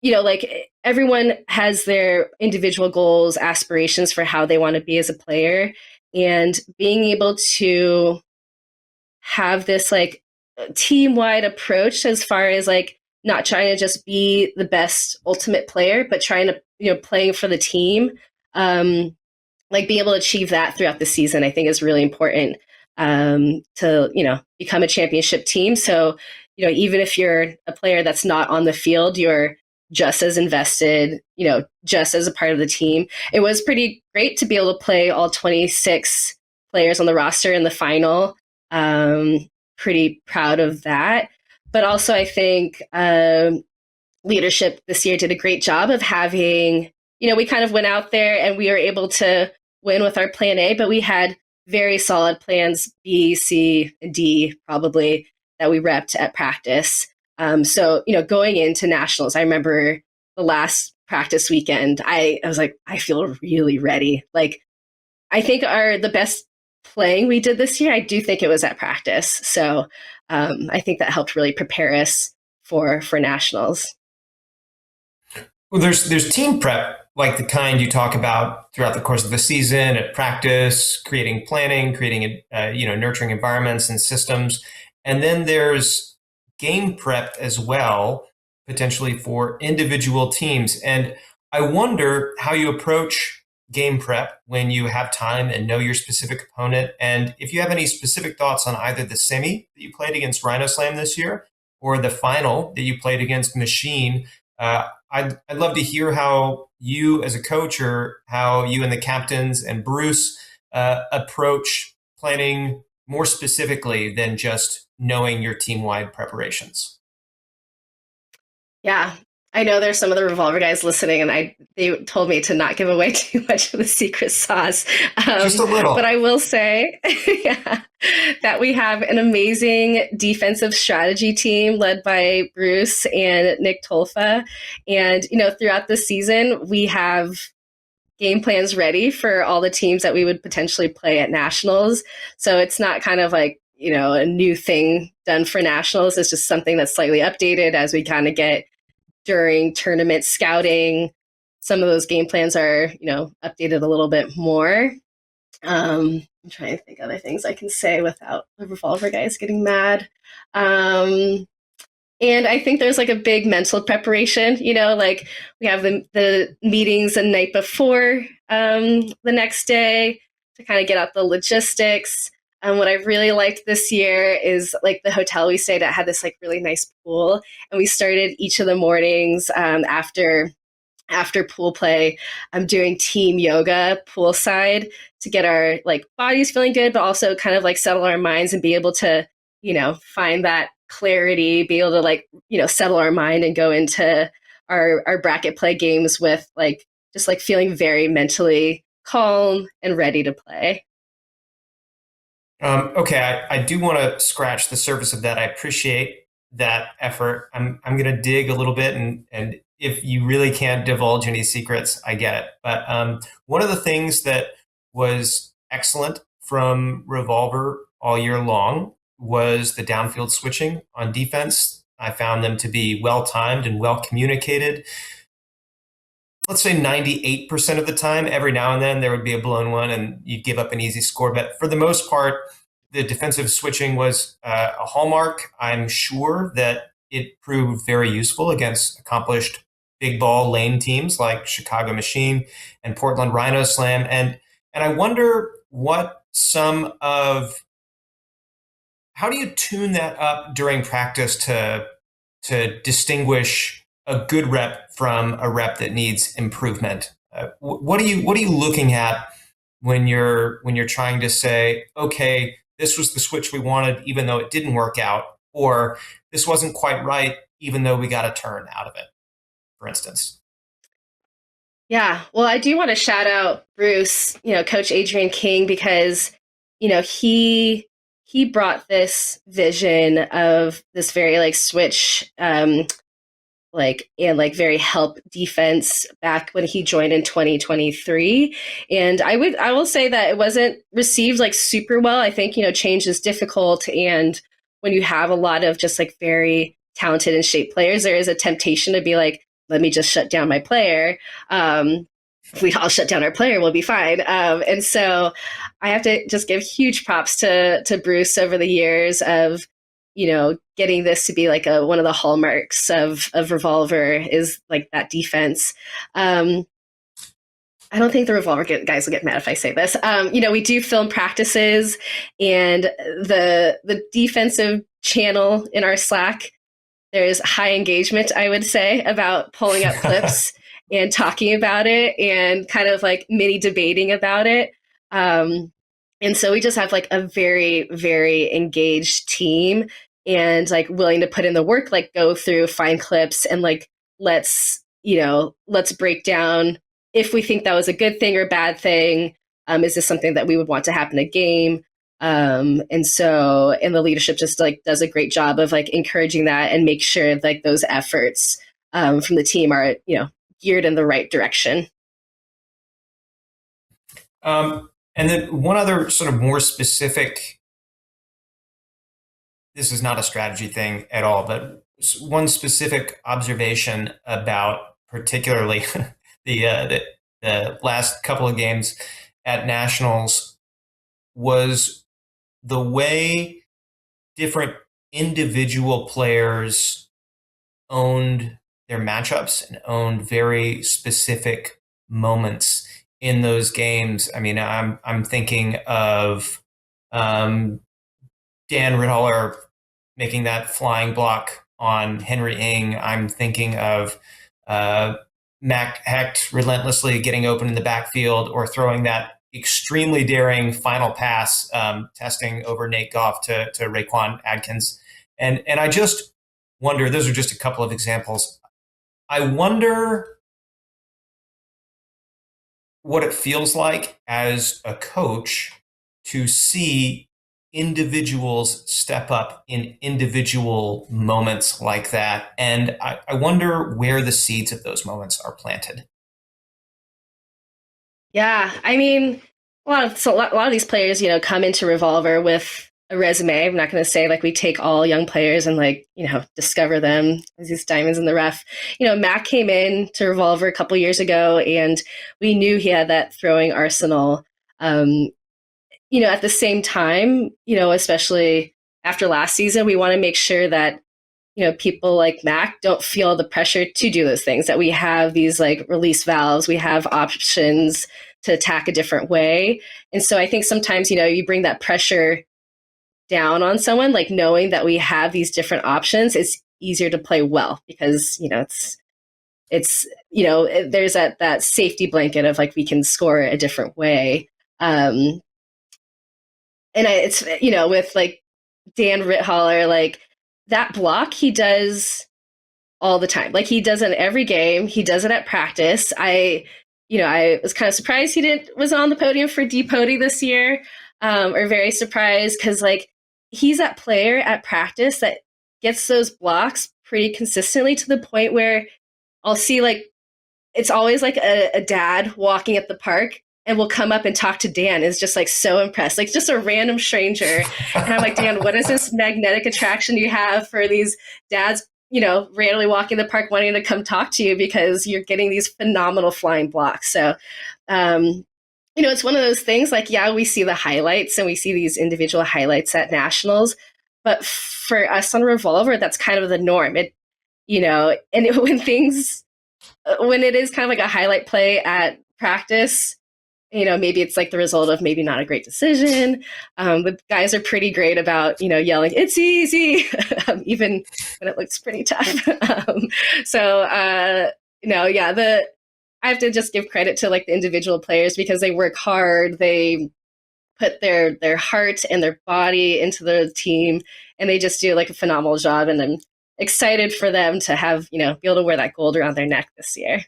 Like everyone has their individual goals, aspirations for how they want to be as a player, and being able to have this like team-wide approach as far as like not trying to just be the best ultimate player, but trying to, playing for the team. Like being able to achieve that throughout the season, I think is really important, to, become a championship team. So, even if you're a player that's not on the field, you're just as invested, just as a part of the team. It was pretty great to be able to play all 26 players on the roster in the final. Pretty proud of that. But also, I think leadership this year did a great job of having, we kind of went out there and we were able to win with our plan A, but we had very solid plans B, C, and D probably that we repped at practice. So, going into nationals, I remember the last practice weekend, I was like, I feel really ready. Like, I think the best playing we did this year, I do think it was at practice. So I think that helped really prepare us for nationals. Well, there's team prep like the kind you talk about throughout the course of the season at practice, creating planning, creating nurturing environments and systems. And then there's game prep as well, potentially for individual teams. And I wonder how you approach game prep when you have time and know your specific opponent. And if you have any specific thoughts on either the semi that you played against Rhino Slam this year or the final that you played against Machine, I'd love to hear how you as a coach or how you and the captains and Bruce approach planning more specifically than just knowing your team-wide preparations. Yeah, I know there's some of the Revolver guys listening, and they told me to not give away too much of the secret sauce. Just a little. But I will say, yeah, that we have an amazing defensive strategy team led by Bruce and Nick Tolfa. And, throughout the season, we have game plans ready for all the teams that we would potentially play at nationals. So it's not kind of like, a new thing done for nationals. It's just something that's slightly updated as we kind of get during tournament scouting. Some of those game plans are, updated a little bit more. I'm trying to think other things I can say without the Revolver guys getting mad. And I think there's like a big mental preparation, like we have the meetings the night before the next day to kind of get out the logistics. And what I really liked this year is like the hotel we stayed at had this like really nice pool. And we started each of the mornings after pool play, I'm doing team yoga poolside to get our like bodies feeling good, but also kind of like settle our minds and be able to, find that clarity, be able to like, settle our mind and go into our bracket play games with like, just like feeling very mentally calm and ready to play. Okay, I do want to scratch the surface of that. I appreciate that effort. I'm going to dig a little bit, and if you really can't divulge any secrets, I get it. But one of the things that was excellent from Revolver all year long was the downfield switching on defense. I found them to be well timed and well communicated. Let's say 98% of the time. Every now and then there would be a blown one and you'd give up an easy score. But for the most part, the defensive switching was a hallmark. I'm sure that it proved very useful against accomplished big ball lane teams like Chicago Machine and Portland Rhino Slam. And I wonder how do you tune that up during practice to distinguish a good rep from a rep that needs improvement? What are you looking at when you're trying to say, okay, this was the switch we wanted, even though it didn't work out, or this wasn't quite right, even though we got a turn out of it, for instance? Yeah, well, I do want to shout out Bruce, Coach Adrian King, because he brought this vision of this very like switch and very help defense back when he joined in 2023. And I will say that it wasn't received like super well. I think, change is difficult. And when you have a lot of just like very talented and shaped players, there is a temptation to be like, let me just shut down my player. If we all shut down our player, we'll be fine. And so I have to just give huge props to Bruce over the years of, getting this to be like one of the hallmarks of Revolver is like that defense. I don't think the Revolver guys will get mad if I say this. We do film practices, and the defensive channel in our Slack, there's high engagement, I would say, about pulling up clips and talking about it and kind of like mini debating about it. And so we just have like a very, very engaged team and like willing to put in the work, like go through, find clips and like, let's break down if we think that was a good thing or bad thing. Is this something that we would want to happen in a game? And the leadership just like does a great job of like encouraging that and make sure like those efforts from the team are, geared in the right direction. And then one other sort of more specific, this is not a strategy thing at all, but one specific observation about particularly the last couple of games at nationals was the way different individual players owned their matchups and owned very specific moments in those games. I mean, I'm thinking of um, Dan Ritholler making that flying block on Henry Ing. I'm thinking of uh, Mac Hecht relentlessly getting open in the backfield or throwing that extremely daring final pass, testing over Nate Goff to Raquan Adkins. And I just wonder, those are just a couple of examples. I wonder what it feels like as a coach to see individuals step up in individual moments like that. And I wonder where the seeds of those moments are planted. Yeah, I mean, a lot of these players, come into Revolver with a resume. I'm not going to say like we take all young players and like discover them as these diamonds in the rough. Mac came in to Revolver a couple years ago, and we knew he had that throwing arsenal. Um, at the same time, especially after last season, we want to make sure that people like Mac don't feel the pressure to do those things, that we have these like release valves, we have options to attack a different way. And so I think sometimes, you bring that pressure down on someone, like knowing that we have these different options, it's easier to play well because, there's that safety blanket of like, we can score a different way. It's, with like Dan Ritholler, like that block he does all the time. Like he does it in every game. He does it at practice. I was kind of surprised he didn't was on the podium for D Pody this year, or very surprised because like he's that player at practice that gets those blocks pretty consistently to the point where I'll see like it's always like a dad walking at the park and will come up and talk to Dan is just like so impressed, like just a random stranger. And I'm like, Dan, what is this magnetic attraction you have for these dads, randomly walking the park wanting to come talk to you because you're getting these phenomenal flying blocks. So, it's one of those things like, yeah, we see the highlights and we see these individual highlights at nationals, but for us on Revolver, that's kind of the norm. When it is kind of like a highlight play at practice, maybe it's like the result of maybe not a great decision. The guys are pretty great about, yelling, it's easy, even when it looks pretty tough. I have to just give credit to like the individual players because they work hard. They put their heart and their body into the team, and they just do like a phenomenal job. And I'm excited for them to have, be able to wear that gold around their neck this year.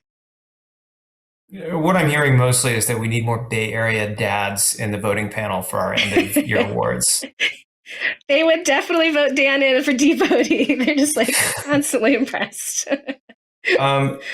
What I'm hearing mostly is that we need more Bay Area dads in the voting panel for our end of year awards. They would definitely vote Dan in for D-Bodie. They're just like constantly impressed.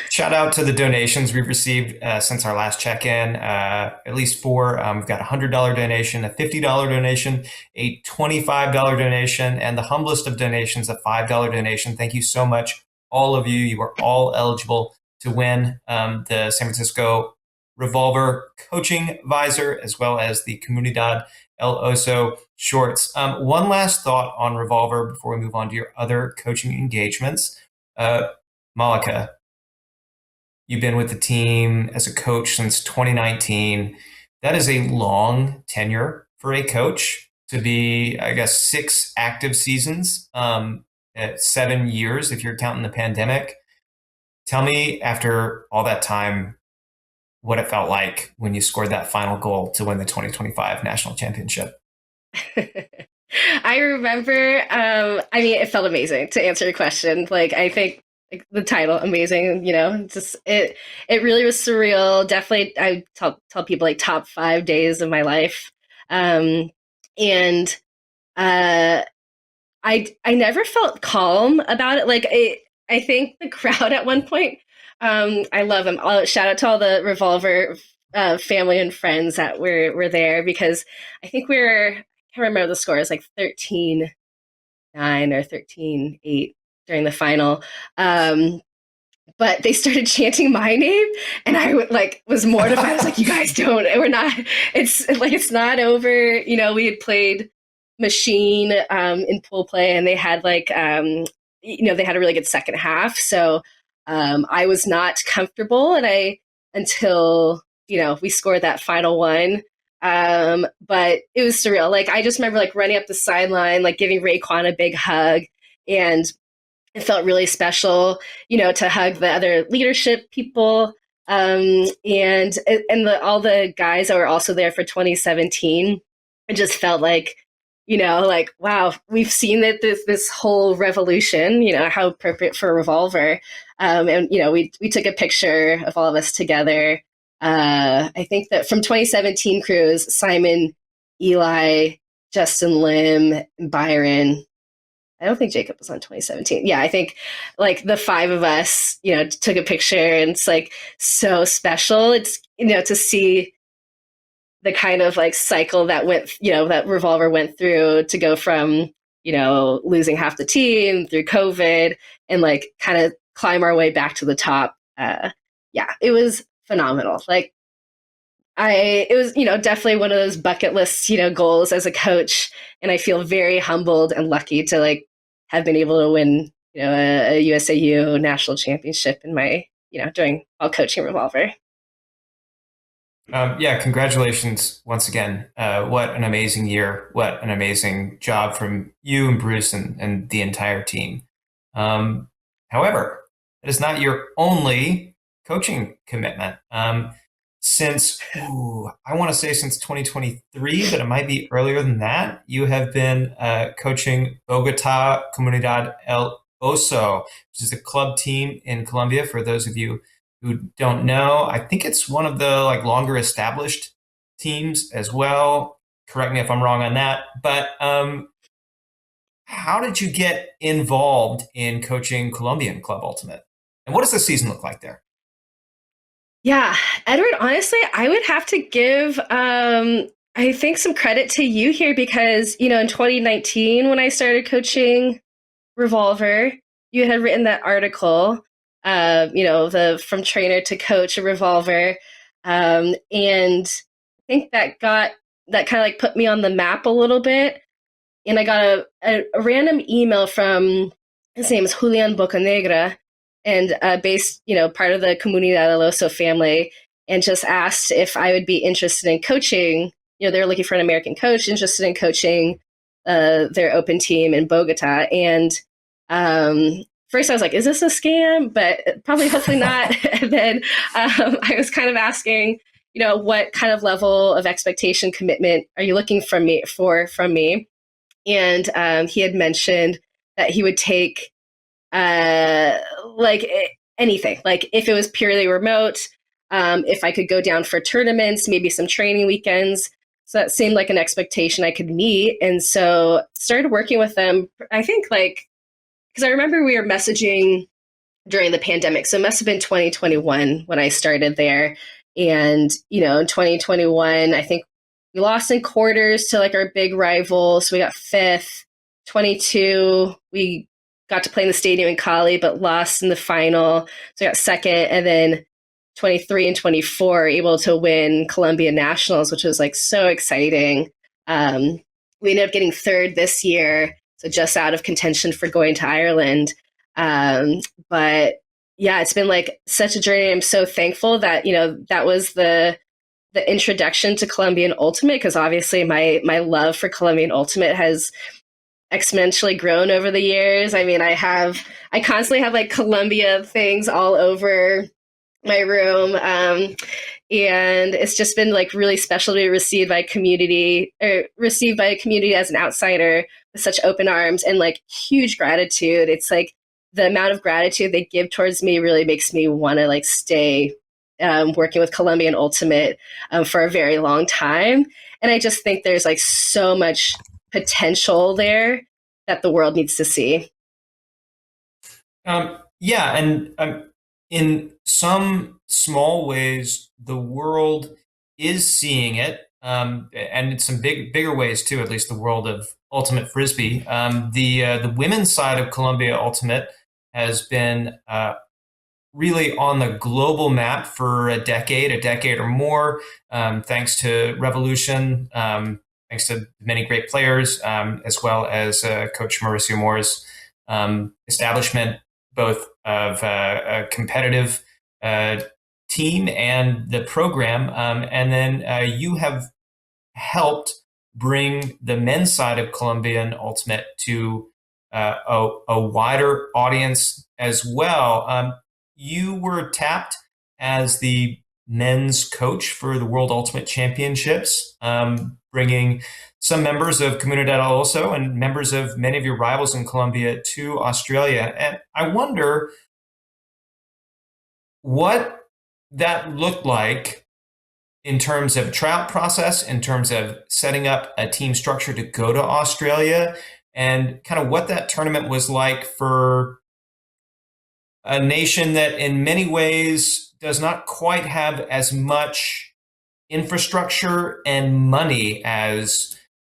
Shout out to the donations we've received since our last check-in. At least four. We've got a $100 donation, a $50 donation, a $25 donation, and the humblest of donations, a $5 donation. Thank you so much, all of you. You are all eligible to win the San Francisco Revolver Coaching Visor, as well as the Comunidad El Oso shorts. One last thought on Revolver before we move on to your other coaching engagements. Molica, you've been with the team as a coach since 2019. That is a long tenure for a coach to be, I guess, 6 active seasons, at 7 years if you're counting the pandemic. Tell me, after all that time, what it felt like when you scored that final goal to win the 2025 national championship. I remember, it felt amazing, to answer your question. Like, I think like, the title, amazing, just it really was surreal. Definitely, I tell people like top 5 days of my life. And I never felt calm about it. Like I think the crowd at one point, I love them. Shout out to all the Revolver family and friends that were there because I think I can't remember the score. It was like 13-9 or 13-8 during the final. but they started chanting my name, and I was mortified. I was like, "You guys don't. We're not. It's not over." We had played machine in pool play, and they had they had a really good second half. So I was not comfortable, and I until we scored that final one. But it was surreal. I just remember running up the sideline, giving Raekwon a big hug, and it felt really special, to hug the other leadership people, and all the guys that were also there for 2017. It just felt wow, we've seen that this whole revolution, how appropriate for a revolver. And we took a picture of all of us together. I think that from 2017 crews, Simon, Eli, Justin Lim, Byron. I don't think Jacob was on 2017. Yeah, I think the five of us, took a picture, and it's so special. It's to see the kind of cycle that that Revolver went through, to go from losing half the team through COVID, and kind of climb our way back to the top. Yeah, it was phenomenal. It was, definitely one of those bucket list, goals as a coach. And I feel very humbled and lucky to have been able to win, a USAU national championship in my, during while coaching Revolver. Yeah, congratulations once again. What an amazing year. What an amazing job from you and Bruce and the entire team. However, it is not your only coaching commitment. I want to say since 2023, but it might be earlier than that, you have been coaching Bogota Comunidad El Oso, which is a club team in Colombia. For those of you who don't know, I think it's one of the longer established teams as well. Correct me if I'm wrong on that. But how did you get involved in coaching Colombian Club Ultimate? And what does the season look like there? Yeah, Edward, honestly, I would have to give, I think, some credit to you here because, in 2019, when I started coaching Revolver, you had written that article, the From Trainer to Coach a Revolver. And I think that kind of put me on the map a little bit. And I got a random email from, his name is Julian Bocanegra, and based, part of the Comunidad El Oso family, and just asked if I would be interested in coaching. They're looking for an American coach interested in coaching their open team in Bogota. And first I was like, is this a scam? But probably, hopefully not. And then I was kind of asking, what kind of level of expectation commitment are you looking from me? And he had mentioned that he would take anything, if it was purely remote, if I could go down for tournaments, maybe some training weekends. So that seemed like an expectation I could meet. And so started working with them, I think because I remember we were messaging during the pandemic. So it must have been 2021 when I started there. And, in 2021, I think we lost in quarters to our big rival. So we got fifth. 22, we got to play in the stadium in Cali, but lost in the final. So we got second. And then 23 and 24, able to win Colombia Nationals, which was so exciting. We ended up getting third this year, so just out of contention for going to Ireland. But yeah, it's been such a journey. I'm so thankful that, that was the introduction to Colombian Ultimate, because obviously my love for Colombian Ultimate has exponentially grown over the years. I mean, I constantly have Colombia things all over my room. And it's just been really special to be received by a community as an outsider with such open arms and huge gratitude. It's the amount of gratitude they give towards me really makes me want to stay working with Colombian Ultimate for a very long time. And I just think there's so much potential there that the world needs to see. Yeah, and in some small ways, the world is seeing it, and in some bigger ways too. At least the world of Ultimate Frisbee. The women's side of Columbia Ultimate has been really on the global map for a decade or more, thanks to Revolution, thanks to many great players, as well as Coach Mauricio Moore's establishment, both of a competitive uh, team and the program. And then you have helped bring the men's side of Colombian Ultimate to a wider audience as well. You were tapped as the men's coach for the World Ultimate Championships, bringing some members of Comunidad also and members of many of your rivals in Colombia to Australia. And I wonder what that looked like in terms of tryout process, in terms of setting up a team structure to go to Australia, and kind of what that tournament was like for a nation that in many ways does not quite have as much infrastructure and money as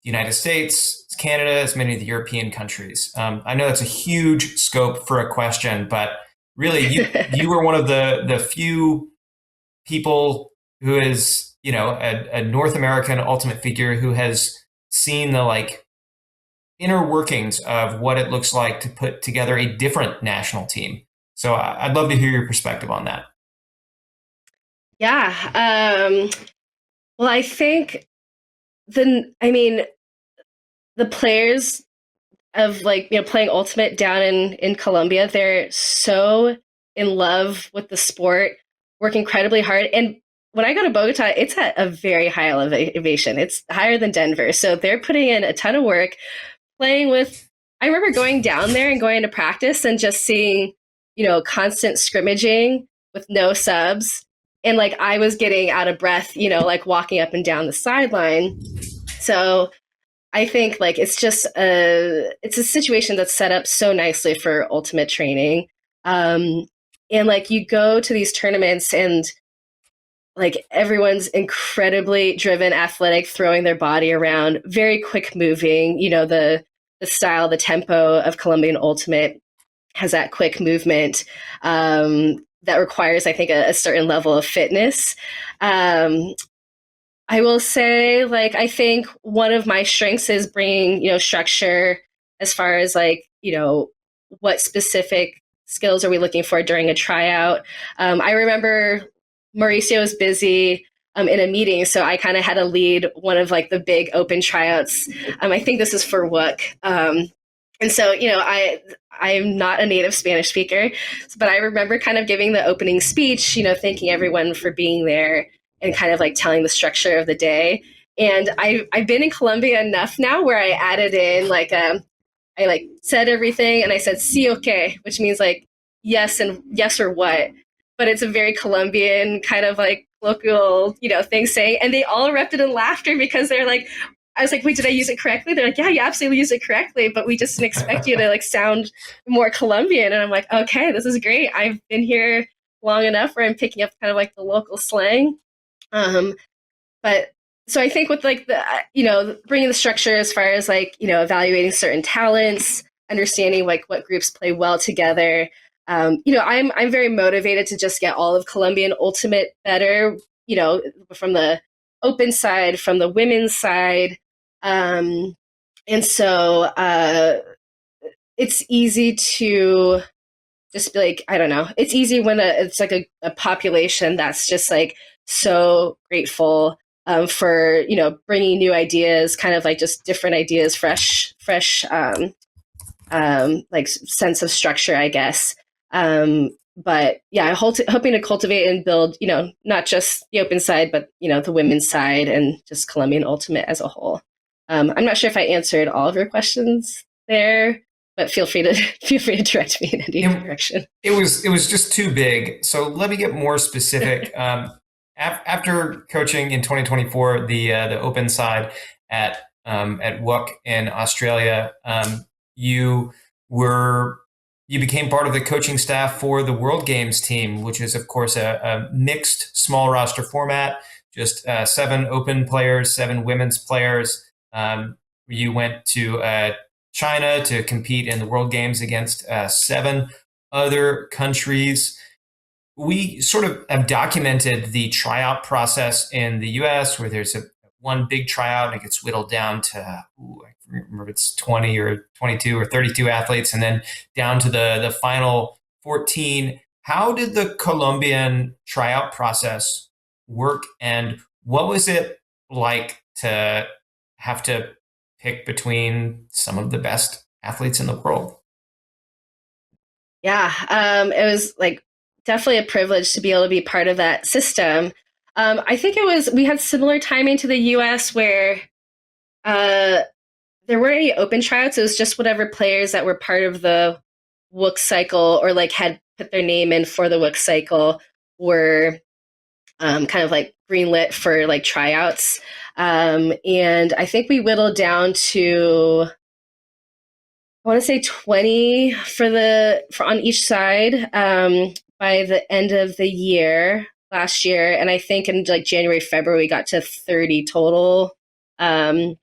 the United States, Canada, as many of the European countries. I know that's a huge scope for a question, but really you were one of the few people who is, a North American ultimate figure who has seen the inner workings of what it looks like to put together a different national team. So I'd love to hear your perspective on that. Yeah. Well, I think the players of playing Ultimate down in Colombia, they're so in love with the sport, work incredibly hard. And when I go to Bogota, it's at a very high elevation. It's higher than Denver. So they're putting in a ton of work playing with. I remember going down there and going to practice and just seeing, constant scrimmaging with no subs. And I was getting out of breath, walking up and down the sideline. So I think it's a situation that's set up so nicely for ultimate training. And you go to these tournaments and everyone's incredibly driven, athletic, throwing their body around, very quick moving. The style, the tempo of Colombian Ultimate has that quick movement that requires, I think, a certain level of fitness. I will say, I think one of my strengths is bringing, structure as far as what specific skills are we looking for during a tryout. I remember Mauricio was busy in a meeting, so I kind of had to lead one of the big open tryouts. I think this is for WOOC. And so, I'm not a native Spanish speaker, but I remember kind of giving the opening speech, thanking everyone for being there and kind of telling the structure of the day. And I've been in Colombia enough now where I added in I said everything and I said sí okay, which means yes and yes or what. But it's a very Colombian kind of colloquial, thing saying, and they all erupted in laughter because they're I was wait, did I use it correctly? They're yeah, you absolutely used it correctly, but we just didn't expect you to sound more Colombian. And I'm okay, this is great. I've been here long enough where I'm picking up kind of the local slang. But so I think with the, bringing the structure as far as evaluating certain talents, understanding what groups play well together. I'm very motivated to just get all of Colombian Ultimate better, from the open side, from the women's side. And so it's easy to just be I don't know. It's easy when it's a population that's just so grateful for bringing new ideas, kind of just different ideas, fresh sense of structure, I guess. But yeah, hoping to cultivate and build, not just the open side, but the women's side and just Colombian Ultimate as a whole. I'm not sure if I answered all of your questions there, but feel free to direct me in any direction. It was just too big. So let me get more specific. After coaching in 2024, the open side at WOOC in Australia, you became part of the coaching staff for the World Games team, which is of course a mixed small roster format, just 7 open players, 7 women's players. You went to China to compete in the World Games against 7 other countries. we sort of have documented the tryout process in the US where there's a one big tryout and it gets whittled down to, I remember if it's 20 or 22 or 32 athletes, and then down to the final 14. How did the Colombian tryout process work, and what was it like to have to pick between some of the best athletes in the world? Yeah, it was like definitely a privilege to be able to be part of that system. I think it was we had similar timing to the U.S. where uh, there weren't any open tryouts. It was just whatever players that were part of the WOOC cycle or like had put their name in for the WOOC cycle were kind of like greenlit for like tryouts. And I think we whittled down to I want to say 20 for on each side by the end of the year last year, and I think in like January, February we got to 30 total. And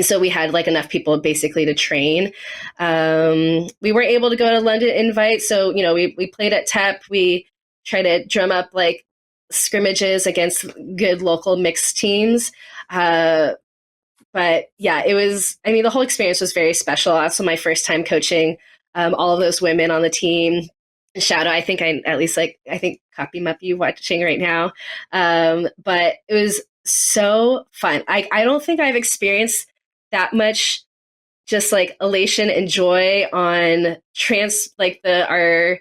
so we had like enough people basically to train. We weren't able to go to London Invite, so we played at TEP. We tried to drum up like scrimmages against good local mixed teams. But yeah, it was, I mean, the whole experience was very special. Also, my first time coaching all of those women on the team. Shout out, I think I at least like, I think Copy Muppy watching right now. But it was so fun. I don't think I've experienced that much just like elation and joy on like our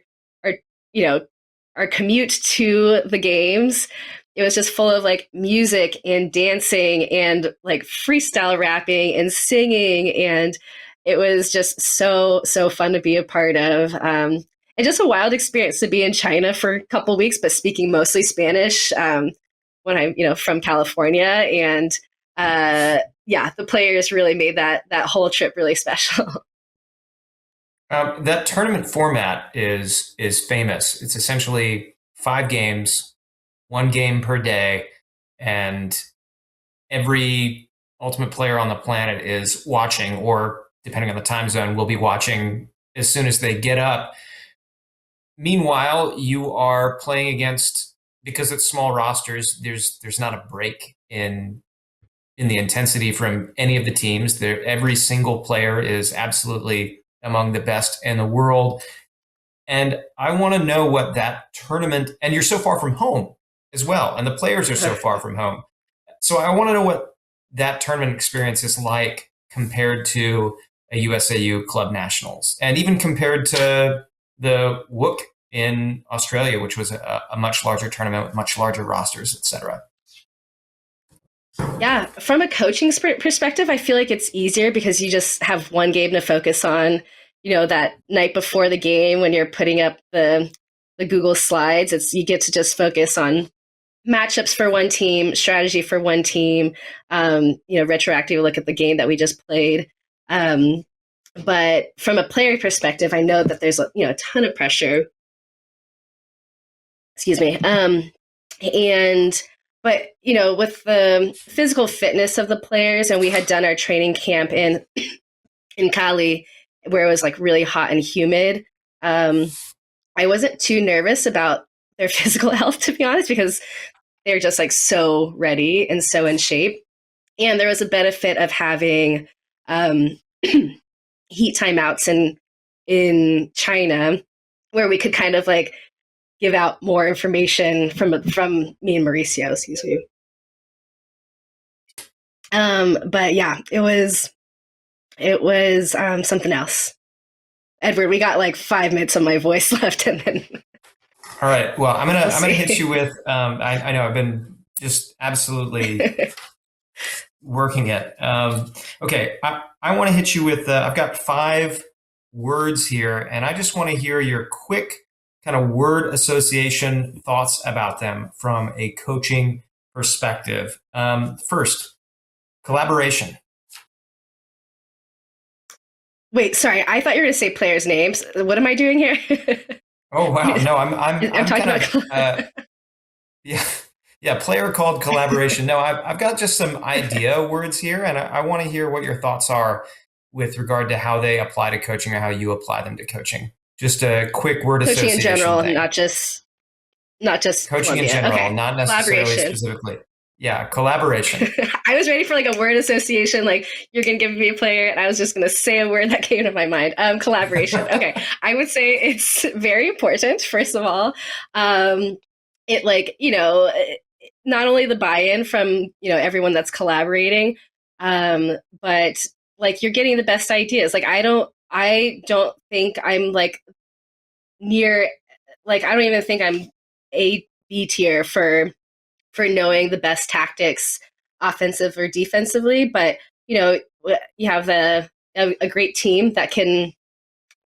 you know our commute to the games. It was just full of like music and dancing and like freestyle rapping and singing, and it was just so fun to be a part of. And just a wild experience to be in China for a couple weeks, but speaking mostly Spanish when I'm from California, and yeah, the players really made that whole trip really special. That tournament format is famous. It's essentially 5 games, 1 game per day, and every ultimate player on the planet is watching, or depending on the time zone, will be watching as soon as they get up. Meanwhile, you are playing against, because it's small rosters. There's not a break in the intensity from any of the teams. Every single player is absolutely among the best in the world. And I want to know what that tournament, and you're so far from home as well, and the players are so far from home. So I want to know what that tournament experience is like compared to a USAU Club Nationals, and even compared to the WOOC in Australia, which was a much larger tournament with much larger rosters, etc. Yeah, from a coaching perspective, I feel like it's easier because you just have one game to focus on. That night before the game when you're putting up the Google slides, you get to just focus on matchups for one team, strategy for one team. Retroactive look at the game that we just played. But from a player perspective, I know that there's a ton of pressure. Excuse me. And but with the physical fitness of the players, and we had done our training camp in Cali, where it was like really hot and humid. I wasn't too nervous about their physical health, to be honest, because they're just like so ready and so in shape. And there was a benefit of having heat timeouts in China, where we could kind of like give out more information from me and Mauricio, excuse me. But yeah, it was something else. Edward, we got like 5 minutes of my voice left, and then all right. Well, I'm we'll gonna hit you with. I know I've been just absolutely working it. Okay, I want to hit you with. I've got 5 words here, and I just want to hear your quick kind of word association thoughts about them from a coaching perspective. First, collaboration. Wait, sorry. I thought you were going to say players' names. What am I doing here? Oh wow, no, I'm talking kind of about. yeah, player called collaboration. No, I've got just some idea words here, and I want to hear what your thoughts are with regard to how they apply to coaching or how you apply them to coaching. Just a quick word Coaching in association general, thing. not just. not just Coaching in Columbia. general, Okay, not necessarily collaboration. specifically. Yeah, collaboration. I was ready for like a word association, like you're going to give me a player, and I was just going to say a word that came to my mind. Collaboration. Okay, I would say it's very important. First of all, it like not only the buy-in from everyone that's collaborating, but like you're getting the best ideas. Like I don't think I'm like near, like I don't even think I'm A B tier for knowing the best tactics, offensive or defensively. But you have a great team that can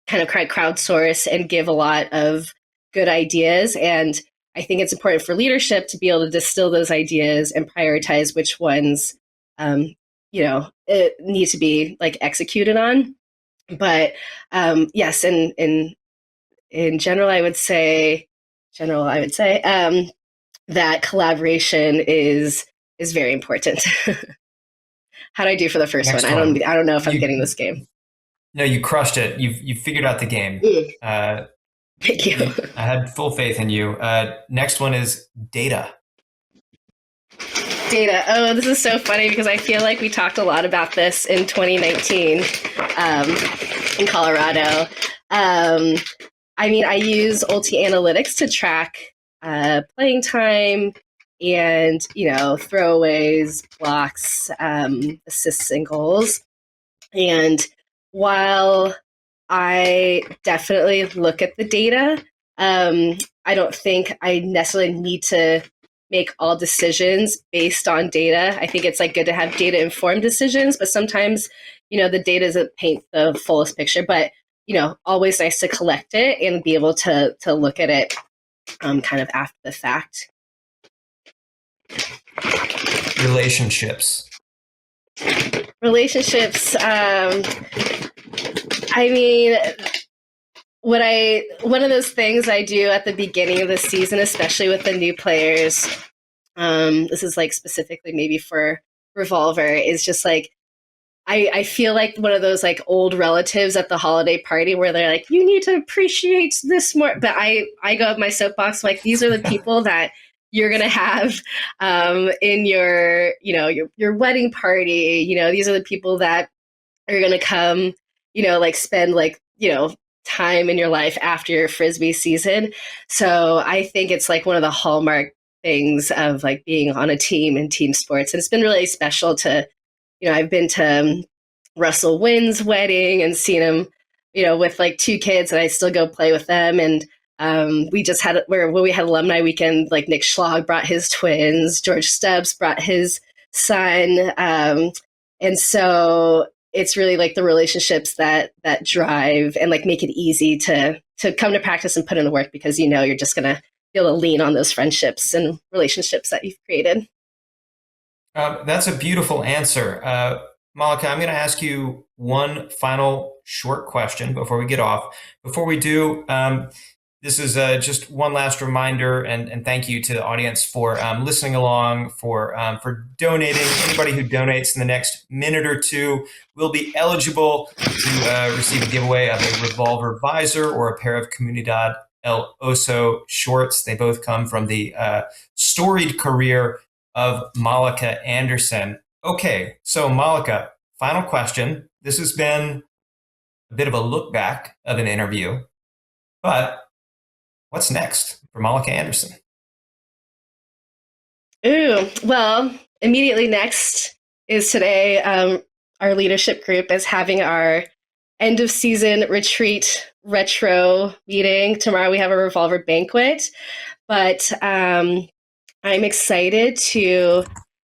kind of crowdsource and give a lot of good ideas. And I think it's important for leadership to be able to distill those ideas and prioritize which ones, it need to be like executed on. But yes, in general, I would say that collaboration is very important. How do I do for the first one? Next one. I don't know if I'm getting You this game. No, you crushed it. You figured out the game. Mm, Uh, thank you. I had full faith in you. Next one is data. Data. Oh, this is so funny because I feel like we talked a lot about this in 2019 um, in Colorado. I mean, I use Ulti Analytics to track playing time and throwaways, blocks, assists, and goals. And while I definitely look at the data, I don't think I necessarily need to make all decisions based on data. I think it's like good to have data informed decisions, but sometimes the data doesn't paint the fullest picture. But always nice to collect it and be able to look at it kind of after the fact. Relationships. Relationships. I mean, one of those things I do at the beginning of the season, especially with the new players, this is like specifically maybe for Revolver, is just like I feel like one of those like old relatives at the holiday party where they're like, you need to appreciate this more. But I go up my soapbox like these are the people that you're gonna have in your your wedding party. These are the people that are gonna come, like spend like time in your life after your Frisbee season. So I think it's like one of the hallmark things of like being on a team in team sports. And it's been really special to I've been to Russell Wynn's wedding and seen him, with like two kids, and I still go play with them. And we just had when we had alumni weekend, like Nick Schlag brought his twins, George Stubbs brought his son, and so it's really like the relationships that drive and like make it easy to come to practice and put in the work because you're just gonna be able to lean on those friendships and relationships that you've created. That's a beautiful answer. Malika, I'm going to ask you one final short question before we get off. Before we do, this is just one last reminder, and thank you to the audience for listening along, for donating. Anybody who donates in the next minute or two will be eligible to receive a giveaway of a Revolver visor or a pair of Comunidad El Oso shorts. They both come from the storied career of Molica Anderson. Okay, so Malika, final question. This has been a bit of a look back of an interview, but what's next for Molica Anderson? Ooh, well, immediately next is today. Our leadership group is having our end of season retreat retro meeting. Tomorrow we have a Revolver banquet, but I'm excited to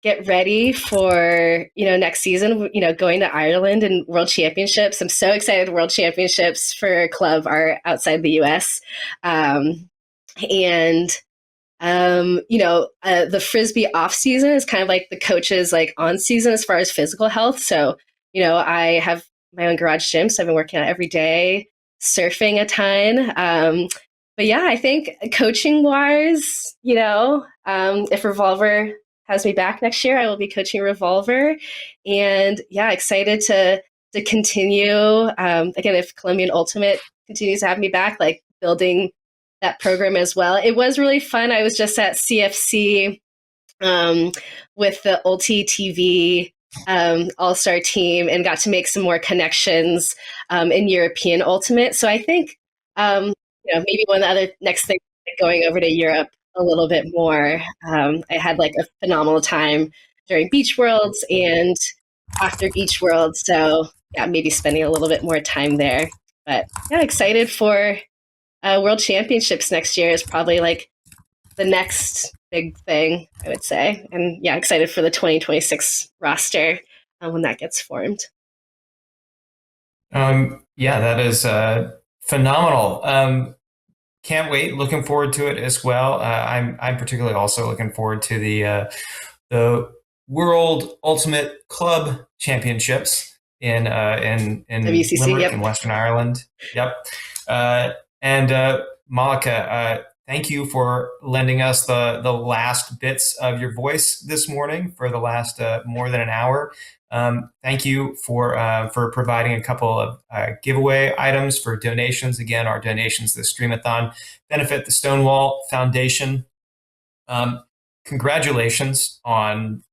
get ready for next season, going to Ireland and World Championships. I'm so excited. World Championships for a club are outside the US, and the Frisbee off season is kind of like the coach's like on season as far as physical health. So I have my own garage gym, so I've been working out every day, surfing a ton. But yeah, I think coaching wise, if Revolver has me back next year, I will be coaching Revolver, and yeah, excited to continue. Again, if Colombian Ultimate continues to have me back, like building that program as well. It was really fun. I was just at CFC with the Ulti TV all-star team and got to make some more connections in European Ultimate. So I think maybe one of the other next things, going over to Europe a little bit more. I had like a phenomenal time during Beach Worlds and after Beach Worlds. So yeah, maybe spending a little bit more time there. But yeah, excited for World Championships next year is probably like the next big thing, I would say. And yeah, excited for the 2026 roster when that gets formed. Yeah, that is phenomenal. Can't wait. Looking forward to it as well. I'm particularly also looking forward to the World Ultimate Club Championships in WCC, Limerick yep. in Western Ireland. Yep. And Molica, thank you for lending us the last bits of your voice this morning for the last more than an hour. Thank you for providing a couple of giveaway items for donations. Again, our donations to the Streamathon benefit the Stonewall Foundation. Congratulations on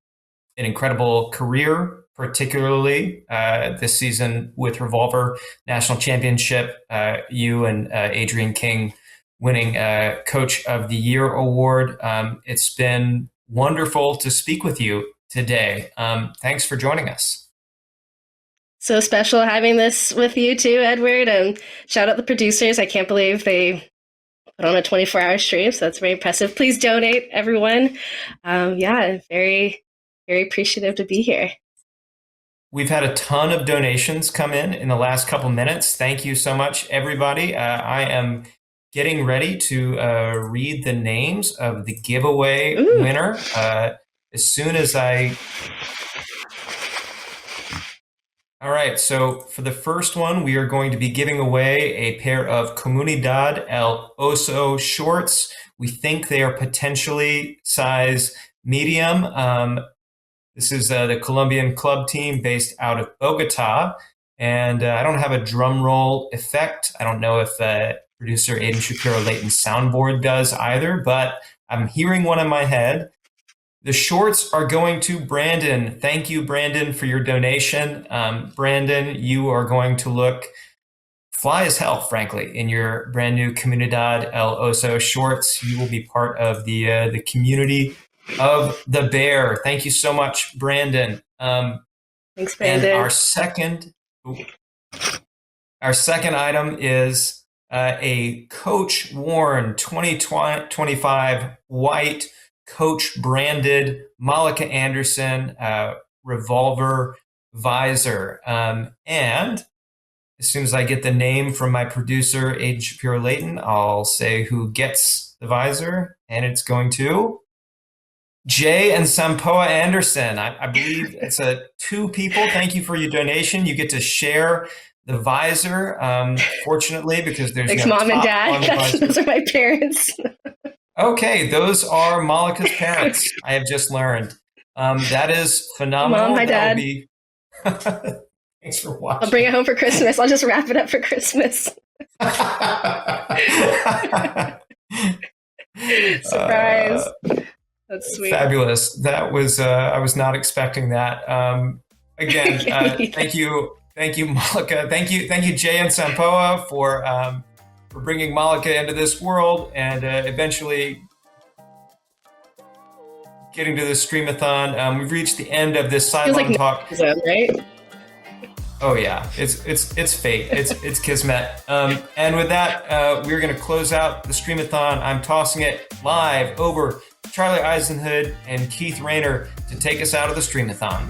an incredible career, particularly this season with Revolver National Championship. You and Adrian King winning Coach of the Year award. It's been wonderful to speak with you today. Thanks for joining us. So special having this with you too, Edward. And shout out the producers. I can't believe they put on a 24-hour stream. So that's very impressive. Please donate, everyone. Yeah, very, very appreciative to be here. We've had a ton of donations come in the last couple minutes. Thank you so much, everybody. I am getting ready to read the names of the giveaway winner. As soon as All right, so for the first one, we are going to be giving away a pair of Comunidad El Oso shorts. We think they are potentially size medium. This is the Colombian club team based out of Bogota. And I don't have a drum roll effect. I don't know if producer Aiden Shapiro-Layton's soundboard does either, but I'm hearing one in my head. The shorts are going to Brandon. Thank you, Brandon, for your donation. Brandon, you are going to look fly as hell, frankly, in your brand new Comunidad El Oso shorts. You will be part of the community of the Bear. Thank you so much, Brandon. Thanks, Brandon. And our second item is a Coach worn 2025 white Coach branded Molica Anderson revolver visor. And as soon as I get the name from my producer, Aiden Shapiro-Layton, I'll say who gets the visor, and it's going to Jay and Sampoa Anderson. I believe it's two people. Thank you for your donation. You get to share the visor, fortunately, because there's Thanks, no Mom and Dad. Those are my parents. Okay, those are Molica's parents. I have just learned. That is phenomenal. Mom, hi, Dad. Thanks for watching. I'll bring it home for Christmas. I'll just wrap it up for Christmas. Surprise. That's sweet. Fabulous. That was, I was not expecting that. Again, thank you, Molica. Thank you, Jay and Sampoa, for bringing Molica into this world and eventually getting to the Streamathon. We've reached the end of this Sideline Talk. Right? Oh yeah, it's fate. It's kismet. And with that, we're going to close out the Streamathon. I'm tossing it live over Charlie Eisenhood and Keith Rayner to take us out of the Streamathon.